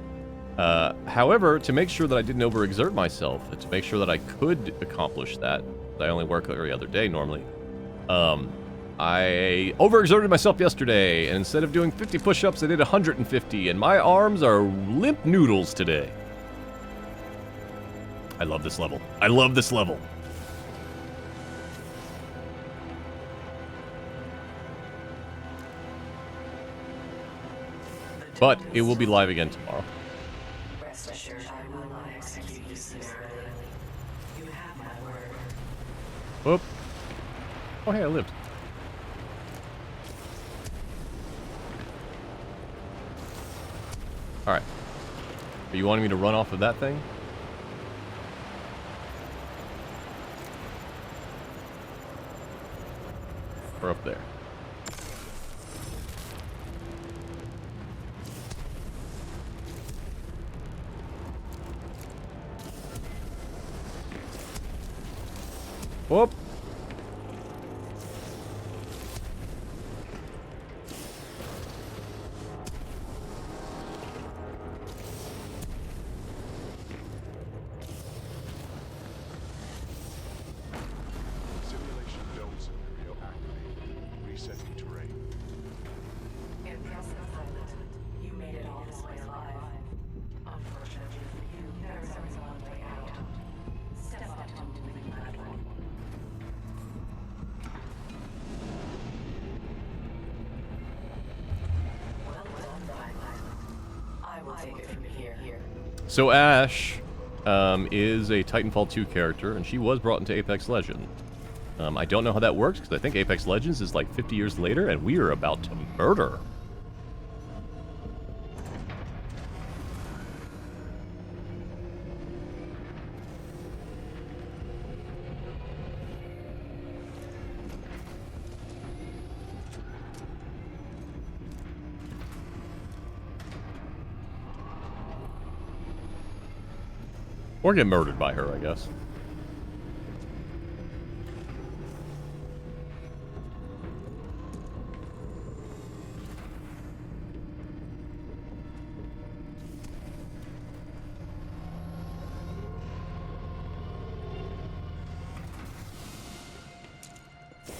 However, to make sure that I didn't overexert myself, to make sure that I could accomplish that, I only work every other day normally, I overexerted myself yesterday, and instead of doing 50 push-ups, I did 150, and my arms are limp noodles today. I love this level. I love this level. But it will be live again tomorrow. Rest assured, I will not execute you summarily. You have my word. Whoop. Oh, hey, I lived. Alright. Are you wanting me to run off of that thing? Or up there? Whoop. Simulation dome scenario activated. Resetting terrain. Impressive, pilot. You made it all this way alive. Unfortunately for you, there is only one way out. Step up to the moving platform. Well done, pilot. I will take it from here. So Ash is a Titanfall 2 character, and she was brought into Apex Legends. I don't know how that works, because I think Apex Legends is like 50 years later, and we are about to murder. Or get murdered by her, I guess.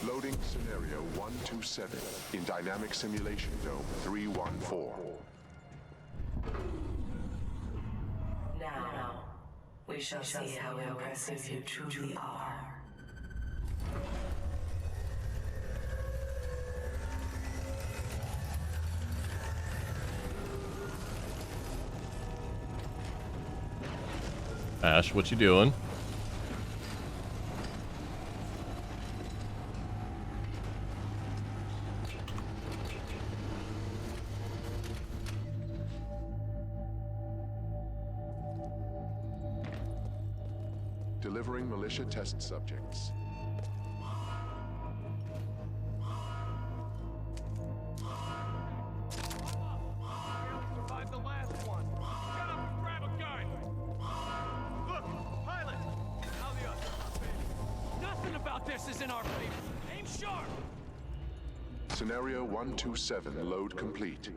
Loading scenario 127 in dynamic simulation dome 314. Now, we shall see how impressive you truly are. Ash, what you doing? Delivering militia test subjects. Survived the last one. Shut up and grab a gun. Look, pilot. How the others? Nothing about this is in our favor. Aim sharp. Scenario 127 load complete.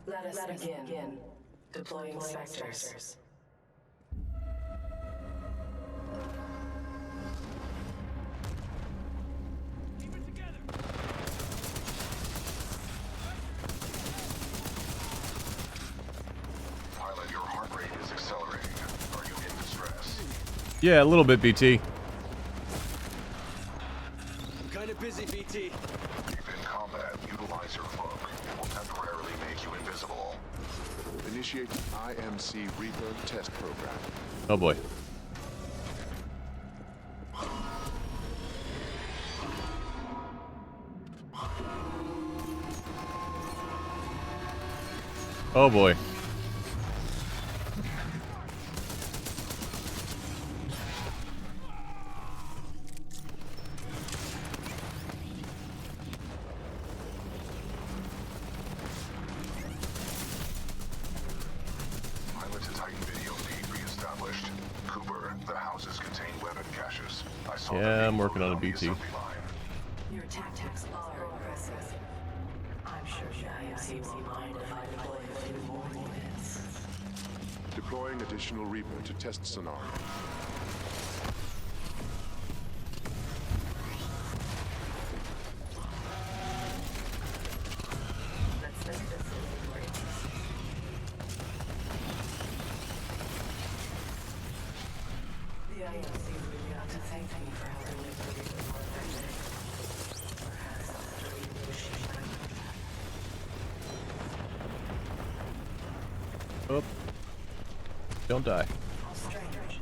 Let us begin. Deploying sectors. Pilot, your heart rate is accelerating. Are you in distress? Yeah, a little bit, BT. I'm kind of busy, BT. If in combat, utilize your cloak. It will temporarily make you invisible. Initiate IMC Reaper test program. Oh boy. Oh boy. Pilot to Titan video feed reestablished. Cooper, the houses contain weapon caches. I saw Yeah, I'm working on a BT. Your tactics are impressive. I'm sure the IMC won't mind if I deploy a few more units. Deploying additional Reaper to test scenario. Let's make this a great. The IMC really ought to thank me for helping me believe in more effective. Perhaps I'll have to renegotiate my contract. Oh. Don't die. How strange.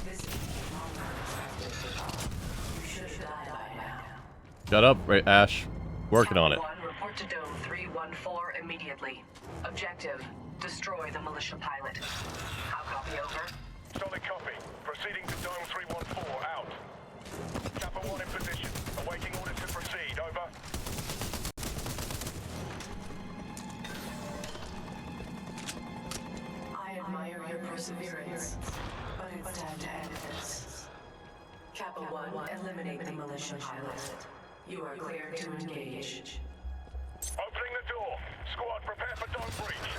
This is longer than expected. You should have died by now. Shut up, right, Ash. Working on it. 1, report to Dome 314 immediately. Objective, destroy the militia pilot. How copy over? Solid copy. Proceeding to Dome 314. Out. Kappa 1 in position. Awaiting orders to proceed. Over. I admire your perseverance, but it's time to end this. Kappa 1, eliminate the militia pilot. You are clear to engage. Opening the door. Squad, prepare for dome breach.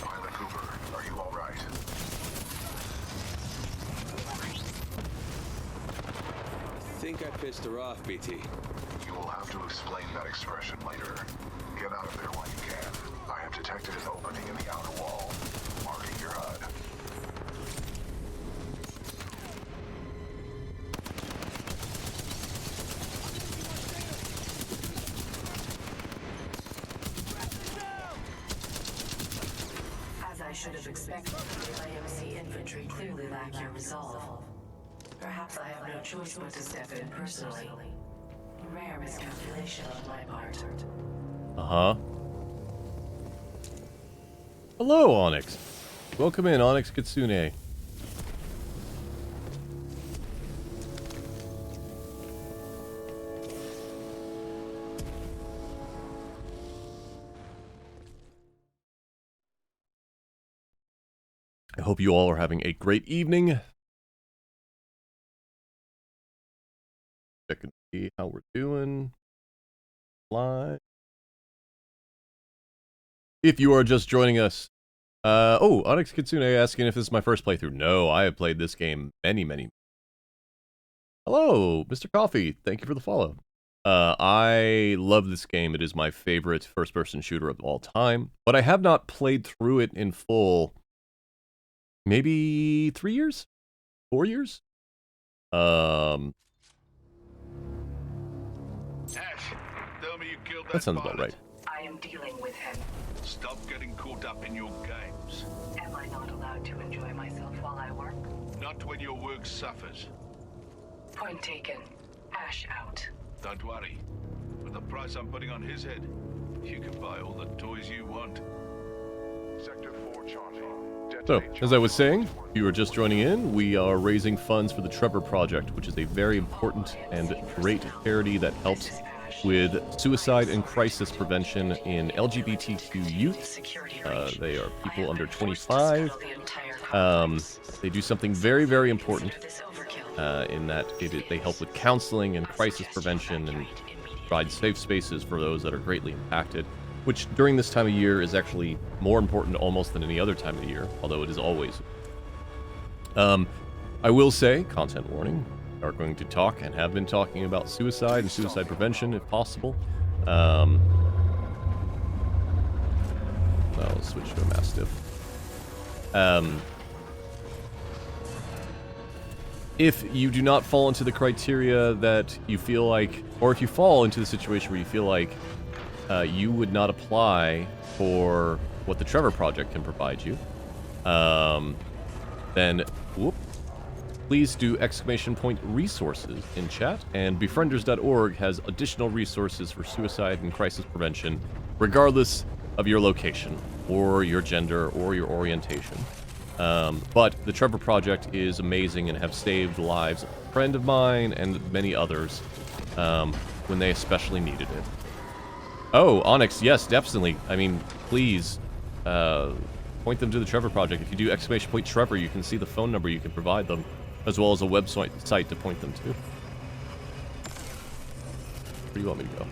Pilot Cooper, are you all right? I think I pissed her off, BT. You will have to explain that expression later. Get out of there while you can. I have detected an opening in the outer wall. Marking your HUD. As I should have expected, IMC infantry clearly lack your resolve. Perhaps I have no choice but to step in personally. Rare miscalculation on my part. Uh-huh. Hello, Onyx. Welcome in, Onyx Kitsune. I hope you all are having a great evening. Check and see how we're doing. Live. If you are just joining us, oh, Onyx Kitsune asking if this is my first playthrough. No, I have played this game many. Hello, Mr. Coffee. Thank you for the follow. I love this game. It is my favorite first-person shooter of all time, but I have not played through it in full. Maybe 3 years? 4 years? Ash, tell me you killed That sounds about right. I am dealing with him. stop getting caught up in your games. Am I not allowed to enjoy myself while I work? Not when your work suffers. Point taken. Ash out. Don't worry. With the price I'm putting on his head, you can buy all the toys you want. Sector 4 Charlie. So, as I was saying, if you are just joining in, we are raising funds for the Trevor Project, which is a very important and great charity that helps with suicide and crisis prevention in LGBTQ youth. They are people under 25. They do something very, very important in that they help with counseling and crisis prevention and provide safe spaces for those that are greatly impacted, which during this time of year is actually more important almost than any other time of the year, although it is always. I will say, content warning, we are going to talk and have been talking about suicide and suicide prevention if possible. Well, let's switch to a Mastiff. If you do not fall into the criteria that you feel like, or if you fall into the situation where you feel like you would not apply for what the Trevor Project can provide you, then please do !resources in chat, and befrienders.org has additional resources for suicide and crisis prevention, regardless of your location, or your gender, or your orientation. But the Trevor Project is amazing and have saved lives of a friend of mine and many others when they especially needed it. Oh, Onyx, yes, definitely. I mean, please point them to the Trevor Project. If you do !Trevor, you can see the phone number you can provide them, as well as a website to point them to. Where do you want me to go?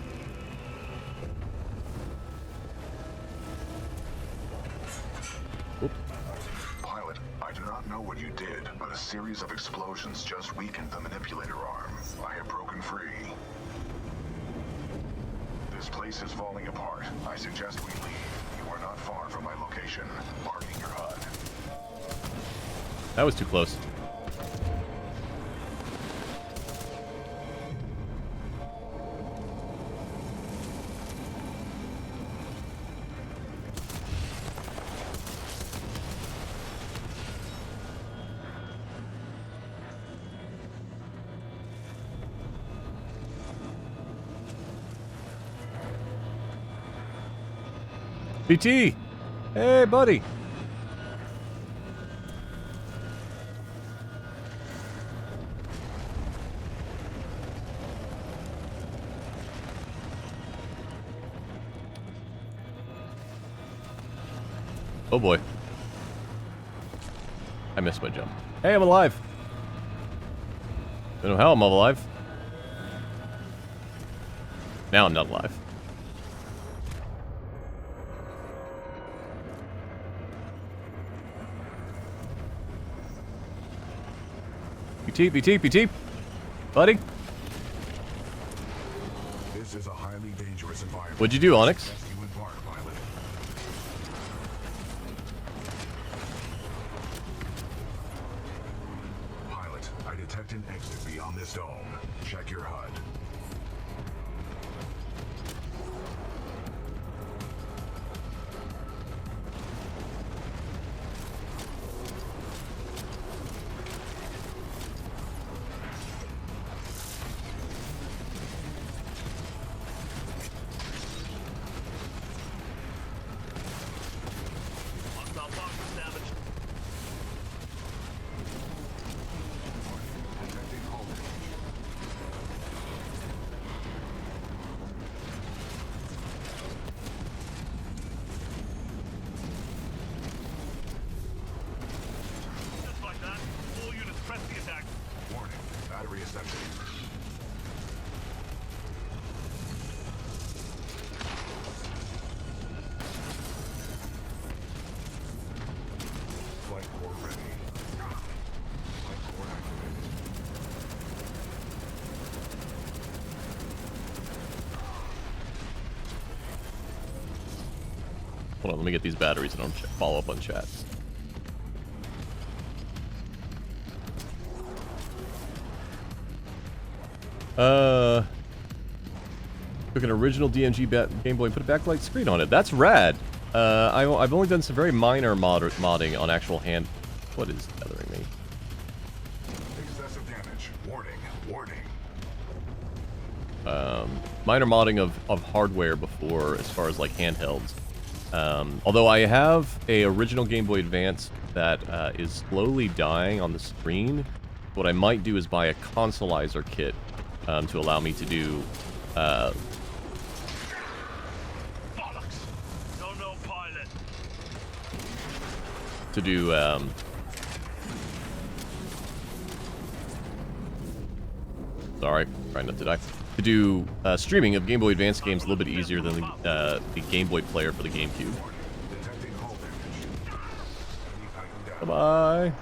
Pilot, I do not know what you did, but a series of explosions just weakened the manipulator arm. I have broken free. This place is falling apart. I suggest we leave. You are not far from my location. Marking your HUD. That was too close. PT! Hey, buddy! Oh boy. I missed my jump. Hey, I'm alive! Don't know how I'm alive. Now I'm not alive. PT, buddy. This is a highly dangerous environment. What'd you do, Onyx? You embark, pilot. Pilot, I detect an exit beyond this dome. Check your HUD. Hold on, let me get these batteries and I'll follow up on chat. Took an original DMG Game Boy and put a backlight screen on it. That's rad. I've only done some very minor modding on actual hand. What is bothering me? Excessive damage. Warning. Warning. Minor modding of hardware before, as far as like handhelds. Although I have a original Game Boy Advance that is slowly dying on the screen. What I might do is buy a consolizer kit to allow me to do. Bollocks! No pilot. To do. Sorry, trying not to die. To do streaming of Game Boy Advance games a little bit easier than the Game Boy player for the GameCube. Bye-bye.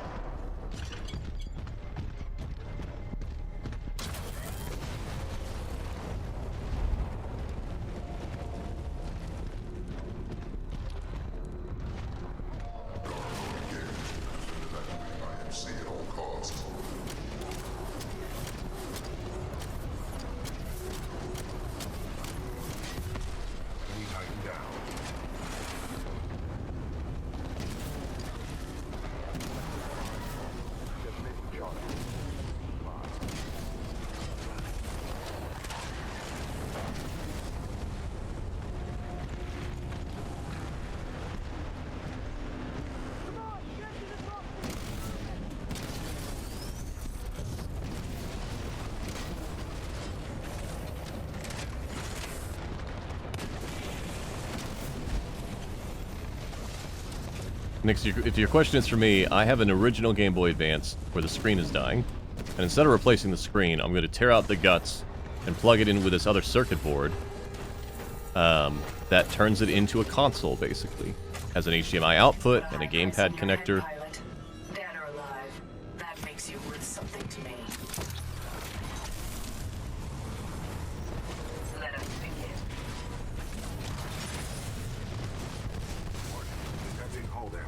Nick, if your question is for me, I have an original Game Boy Advance where the screen is dying, and instead of replacing the screen, I'm going to tear out the guts and plug it in with this other circuit board that turns it into a console, basically. Has an HDMI output and a gamepad connector. Dead or alive, that makes you worth something to me. Let us begin. Detecting hull damage.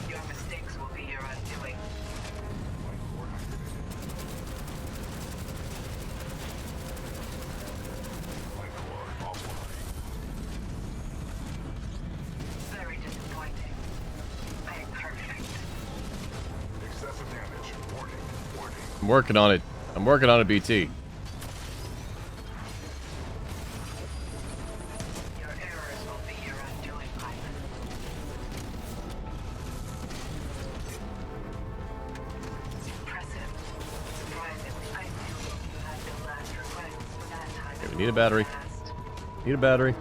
Your mistakes will be your undoing. Very disappointing. I'm perfect. Excessive damage. Warning. Warning. I'm working on it. I'm working on it, BT. Your errors will be your undoing, pilot. Impressive. Surprisingly, I knew you had no last requests for that time. Okay, we need a battery. Need a battery.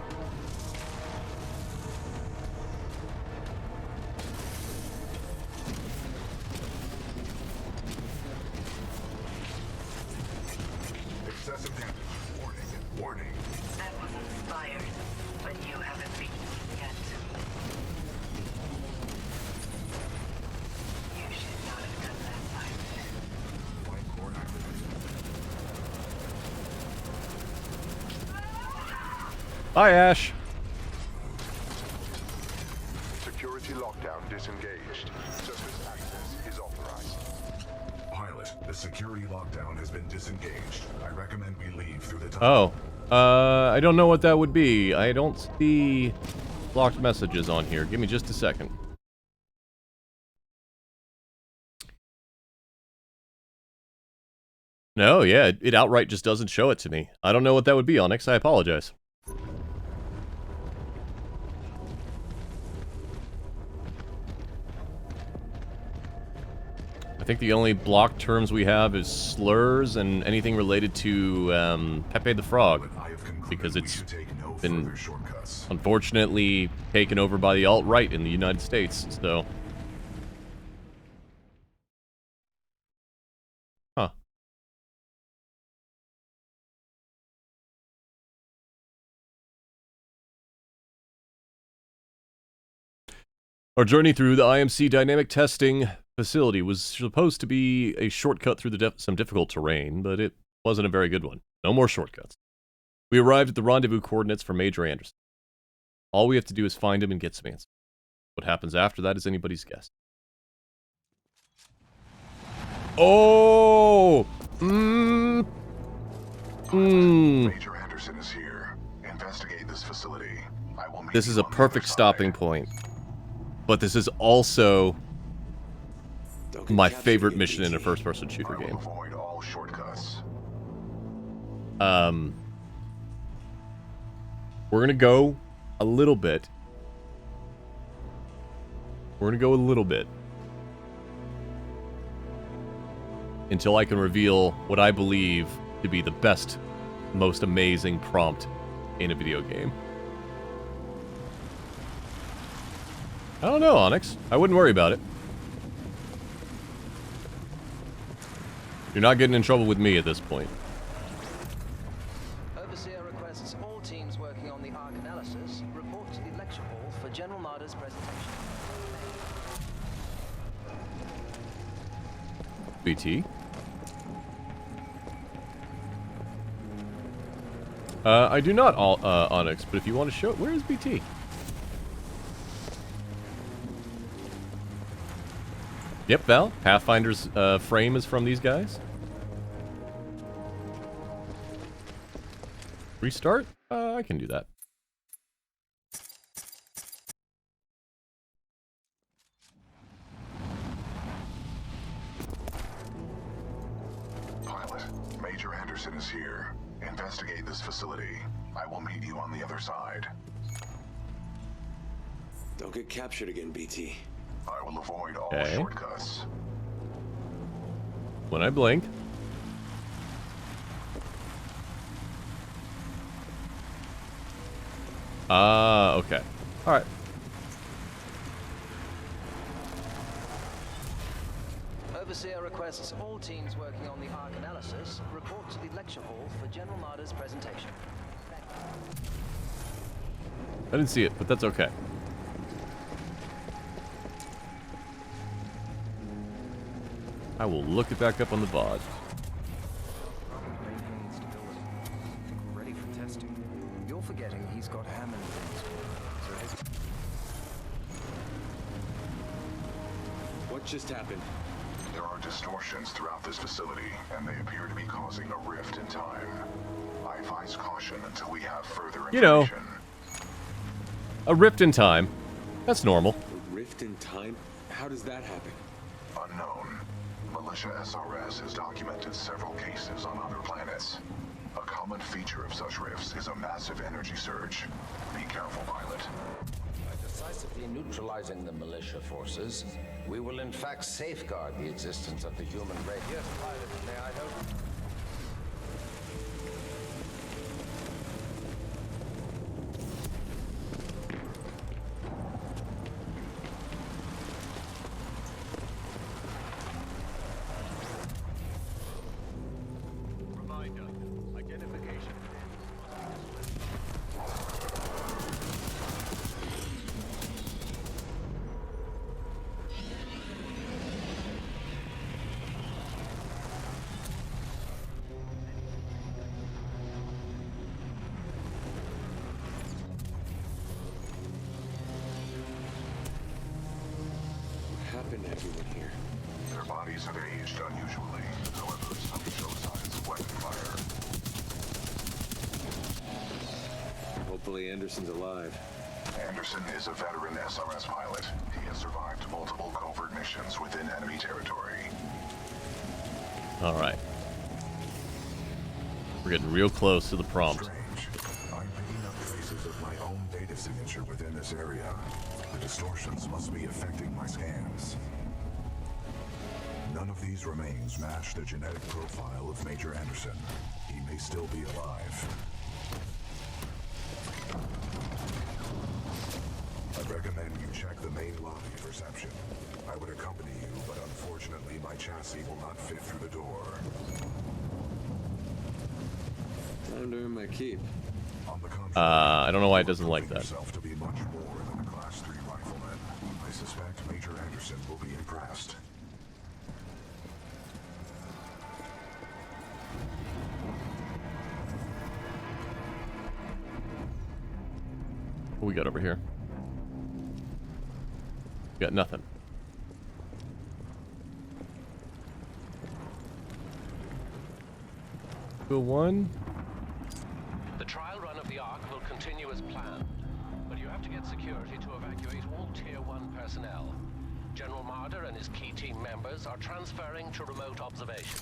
Excessive damage. Warning. Warning. That was inspired, but you haven't beaten me yet. You should not have done that, pilot. Flight core activated. Bye, Ash. Security lockdown disengaged. Surface access is authorized. Pilot, the security lockdown has been disengaged. I recommend we leave through the tunnel. Oh. I don't know what that would be. I don't see blocked messages on here. Give me just a second. No, yeah, it outright just doesn't show it to me. I don't know what that would be, Onyx. I apologize. I think the only blocked terms we have is slurs and anything related to Pepe the Frog, because it's been unfortunately taken over by the alt-right in the United States, so... Huh. Our journey through the IMC dynamic testing facility was supposed to be a shortcut through some difficult terrain, but it wasn't a very good one. No more shortcuts. We arrived at the rendezvous coordinates for Major Anderson. All we have to do is find him and get some answers. What happens after that is anybody's guess. Oh! Major Anderson is here. Investigate this facility. I will meet This is you a on the perfect other stopping side. point. But this is also my favorite mission in a first-person shooter game. Avoid all shortcuts. We're gonna go a little bit. We're gonna go a little bit. Until I can reveal what I believe to be the best, most amazing prompt in a video game. I don't know, Onyx. I wouldn't worry about it. You're not getting in trouble with me at this point. Overseer requests all teams working on the ARC analysis report to the lecture hall for General Marder's presentation. BT. I do not, Onyx, but if you want to show it, where is BT? Yep, Val. Pathfinder's frame is from these guys. Restart? I can do that. Pilot, Major Anderson is here. Investigate this facility. I will meet you on the other side. Don't get captured again, BT. I will avoid all Okay. shortcuts. When I blink. Okay. Alright. Overseer requests all teams working on the ARC analysis report to the lecture hall for General Marder's presentation. I didn't see it, but that's okay. I will look it back up on the VOD. Ready for testing. You're forgetting he's got Hammond things. What just happened? There are distortions throughout this facility, and they appear to be causing a rift in time. I advise caution until we have further information. You know, a rift in time. That's normal. A rift in time? How does that happen? Unknown. Militia SRS has documented several cases on other planets. A common feature of such rifts is a massive energy surge. Be careful, pilot. By decisively neutralizing the militia forces, we will in fact safeguard the existence of the human race. Yes, pilot, may I help? Reminder, identification. What happened to everyone here? Their bodies have aged unusually. However, some show signs of weapon fire. Hopefully Anderson's alive. Anderson is a veteran SRS pilot. He has survived multiple covert missions within enemy territory. Alright. We're getting real close to the prompt. Strange. I'm picking up traces of my own data signature within this area. The distortions must be affecting my scans. None of these remains match the genetic profile of Major Anderson. He may still be alive. I recommend you check the main lobby for reception. I would accompany you, but unfortunately my chassis will not fit through the door. Time to earn my keep. On the contrary, I don't know why it doesn't like that. yourself to be much more than a Class 3 rifleman. I suspect Major Anderson will be impressed. What we got over here? Got nothing. Bill 1. The trial run of the ARC will continue priority to evacuate all Tier 1 personnel. General Marder and his key team members are transferring to remote observation.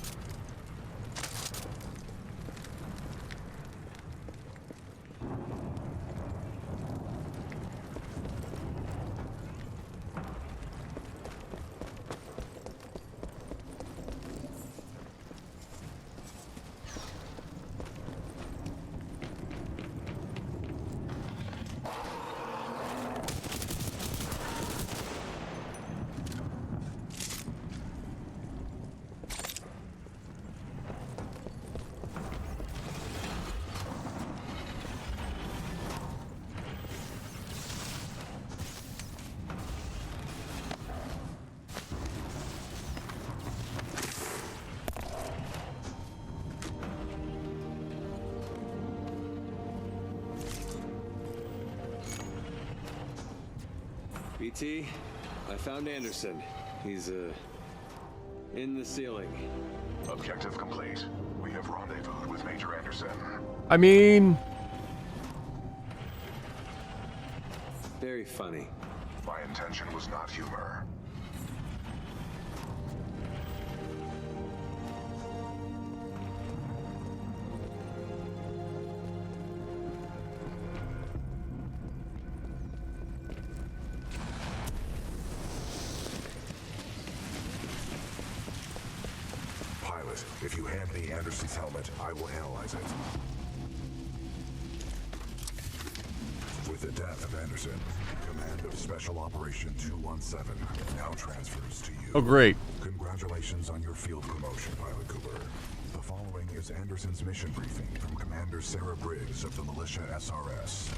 BT, I found Anderson. He's, in the ceiling. Objective complete. We have rendezvoused with Major Anderson. I mean... Very funny. My intention was not humor. If you hand me Anderson's helmet, I will analyze it. With the death of Anderson, command of Special Operation 217 now transfers to you. Oh, great. Congratulations on your field promotion, Pilot Cooper. The following is Anderson's mission briefing from Commander Sarah Briggs of the Militia SRS.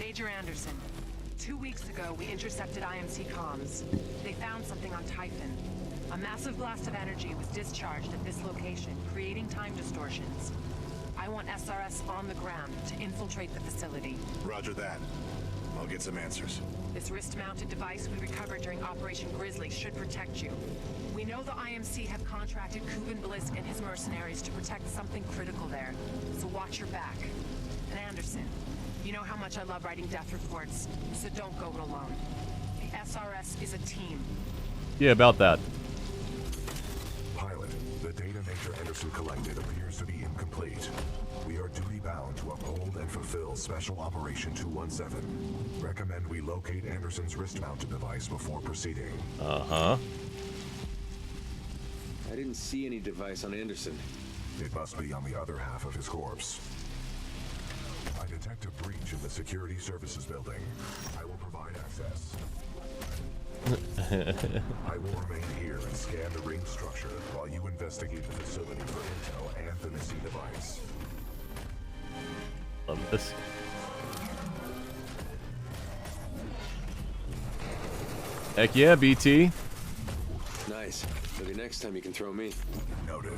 Major Anderson, 2 weeks ago we intercepted IMC comms. They found something on Typhon. A massive blast of energy was discharged at this location, creating time distortions. I want SRS on the ground to infiltrate the facility. Roger that. I'll get some answers. This wrist-mounted device we recovered during Operation Grizzly should protect you. We know the IMC have contracted Kuban Blisk and his mercenaries to protect something critical there, so watch your back. And Anderson, you know how much I love writing death reports, so don't go it alone. The SRS is a team. Yeah, about that. Pilot, the data Major Anderson collected appears to be incomplete. We are duty-bound to uphold and fulfill Special Operation 217. Recommend we locate Anderson's wrist-mounted device before proceeding. Uh-huh. I didn't see any device on Anderson. It must be on the other half of his corpse. I detect a breach in the Security Services building. I will provide access. I will remain here and scan the ring structure while you investigate the facility for intel and the missing device. Love this. Heck yeah, BT. Nice. Maybe next time you can throw me. Noted.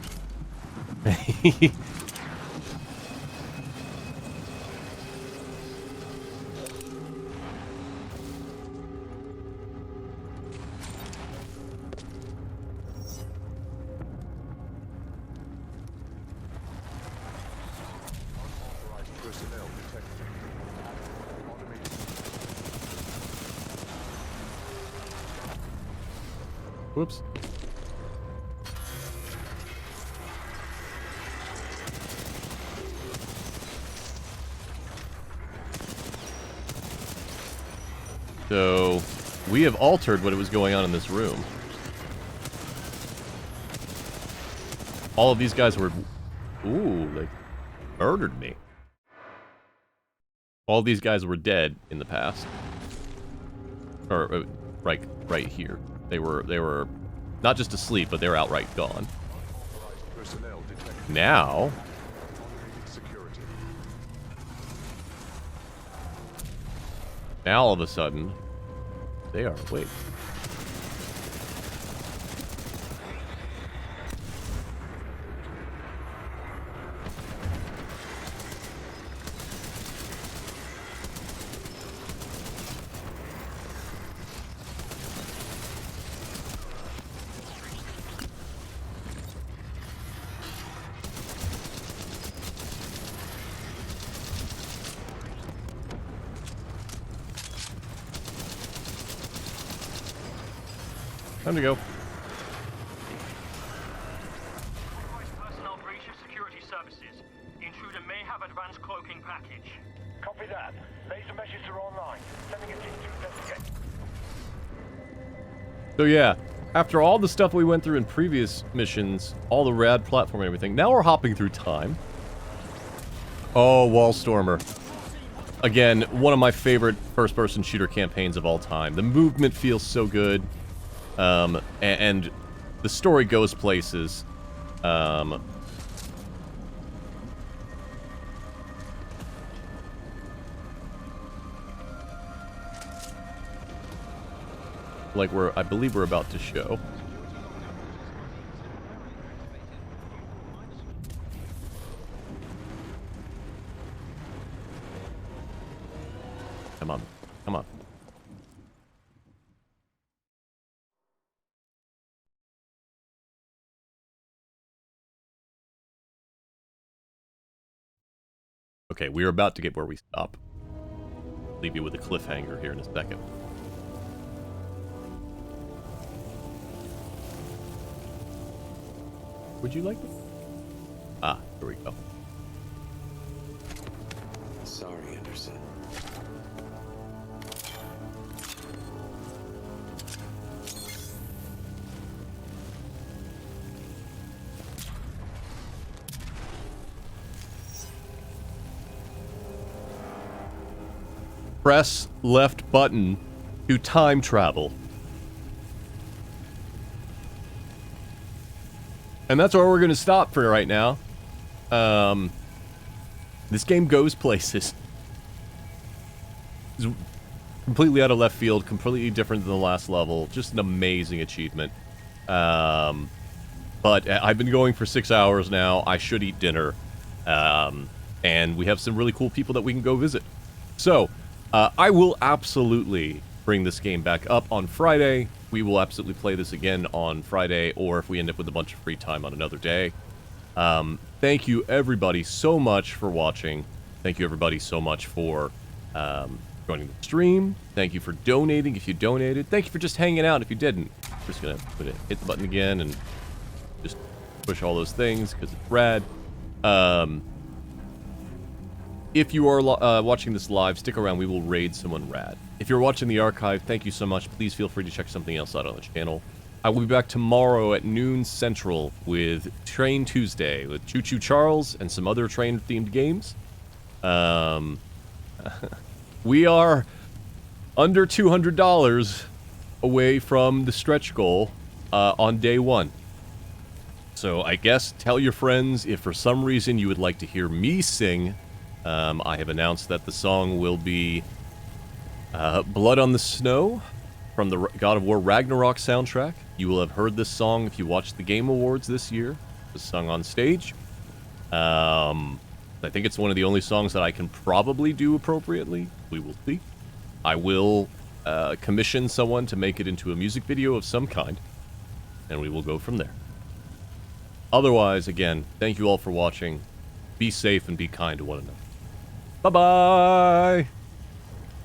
Whoops. So, we have altered what was going on in this room. All of these guys were... Ooh, they murdered me. All these guys were dead in the past. Or, right here. They were not just asleep, but they were outright gone. Now... Now, all of a sudden, they are awake. Time to go. Personnel breach of security services. Intruder may have advanced cloaking package. Copy that. Laser measures are online. Sending a team to investigate. So yeah, after all the stuff we went through in previous missions, all the rad platform and everything, now we're hopping through time. Oh, Wallstormer. Again, one of my favorite first-person shooter campaigns of all time. The movement feels so good, and the story goes places. Like I believe we're about to show. Come on. Come on. Okay, we're about to get where we stop. Leave you with a cliffhanger here in a second. Would you like it? Ah, here we go. Sorry, Anderson. Press left button to time travel. And that's where we're going to stop for right now. This game goes places. It's completely out of left field, completely different than the last level. Just an amazing achievement. But I've been going for 6 hours now. I should eat dinner. And we have some really cool people that we can go visit. So, I will absolutely bring this game back up on Friday. We will absolutely play this again on Friday, or if we end up with a bunch of free time on another day. Thank you, everybody, so much for watching. Thank you, everybody, so much for joining the stream. Thank you for donating if you donated. Thank you for just hanging out if you didn't. I'm just going to hit the button again and just push all those things because it's rad. If you are watching this live, stick around. We will raid someone rad. If you're watching the archive, thank you so much. Please feel free to check something else out on the channel. I will be back tomorrow at noon Central with Train Tuesday with Choo Choo Charles and some other train-themed games. We are under $200 away from the stretch goal on day one. So I guess tell your friends if for some reason you would like to hear me sing. I have announced that the song will be Blood on the Snow from the God of War Ragnarok soundtrack. You will have heard this song if you watched the Game Awards this year. It was sung on stage. I think it's one of the only songs that I can probably do appropriately. We will see. I will commission someone to make it into a music video of some kind, and we will go from there. Otherwise, again, thank you all for watching. Be safe and be kind to one another. Bye-bye!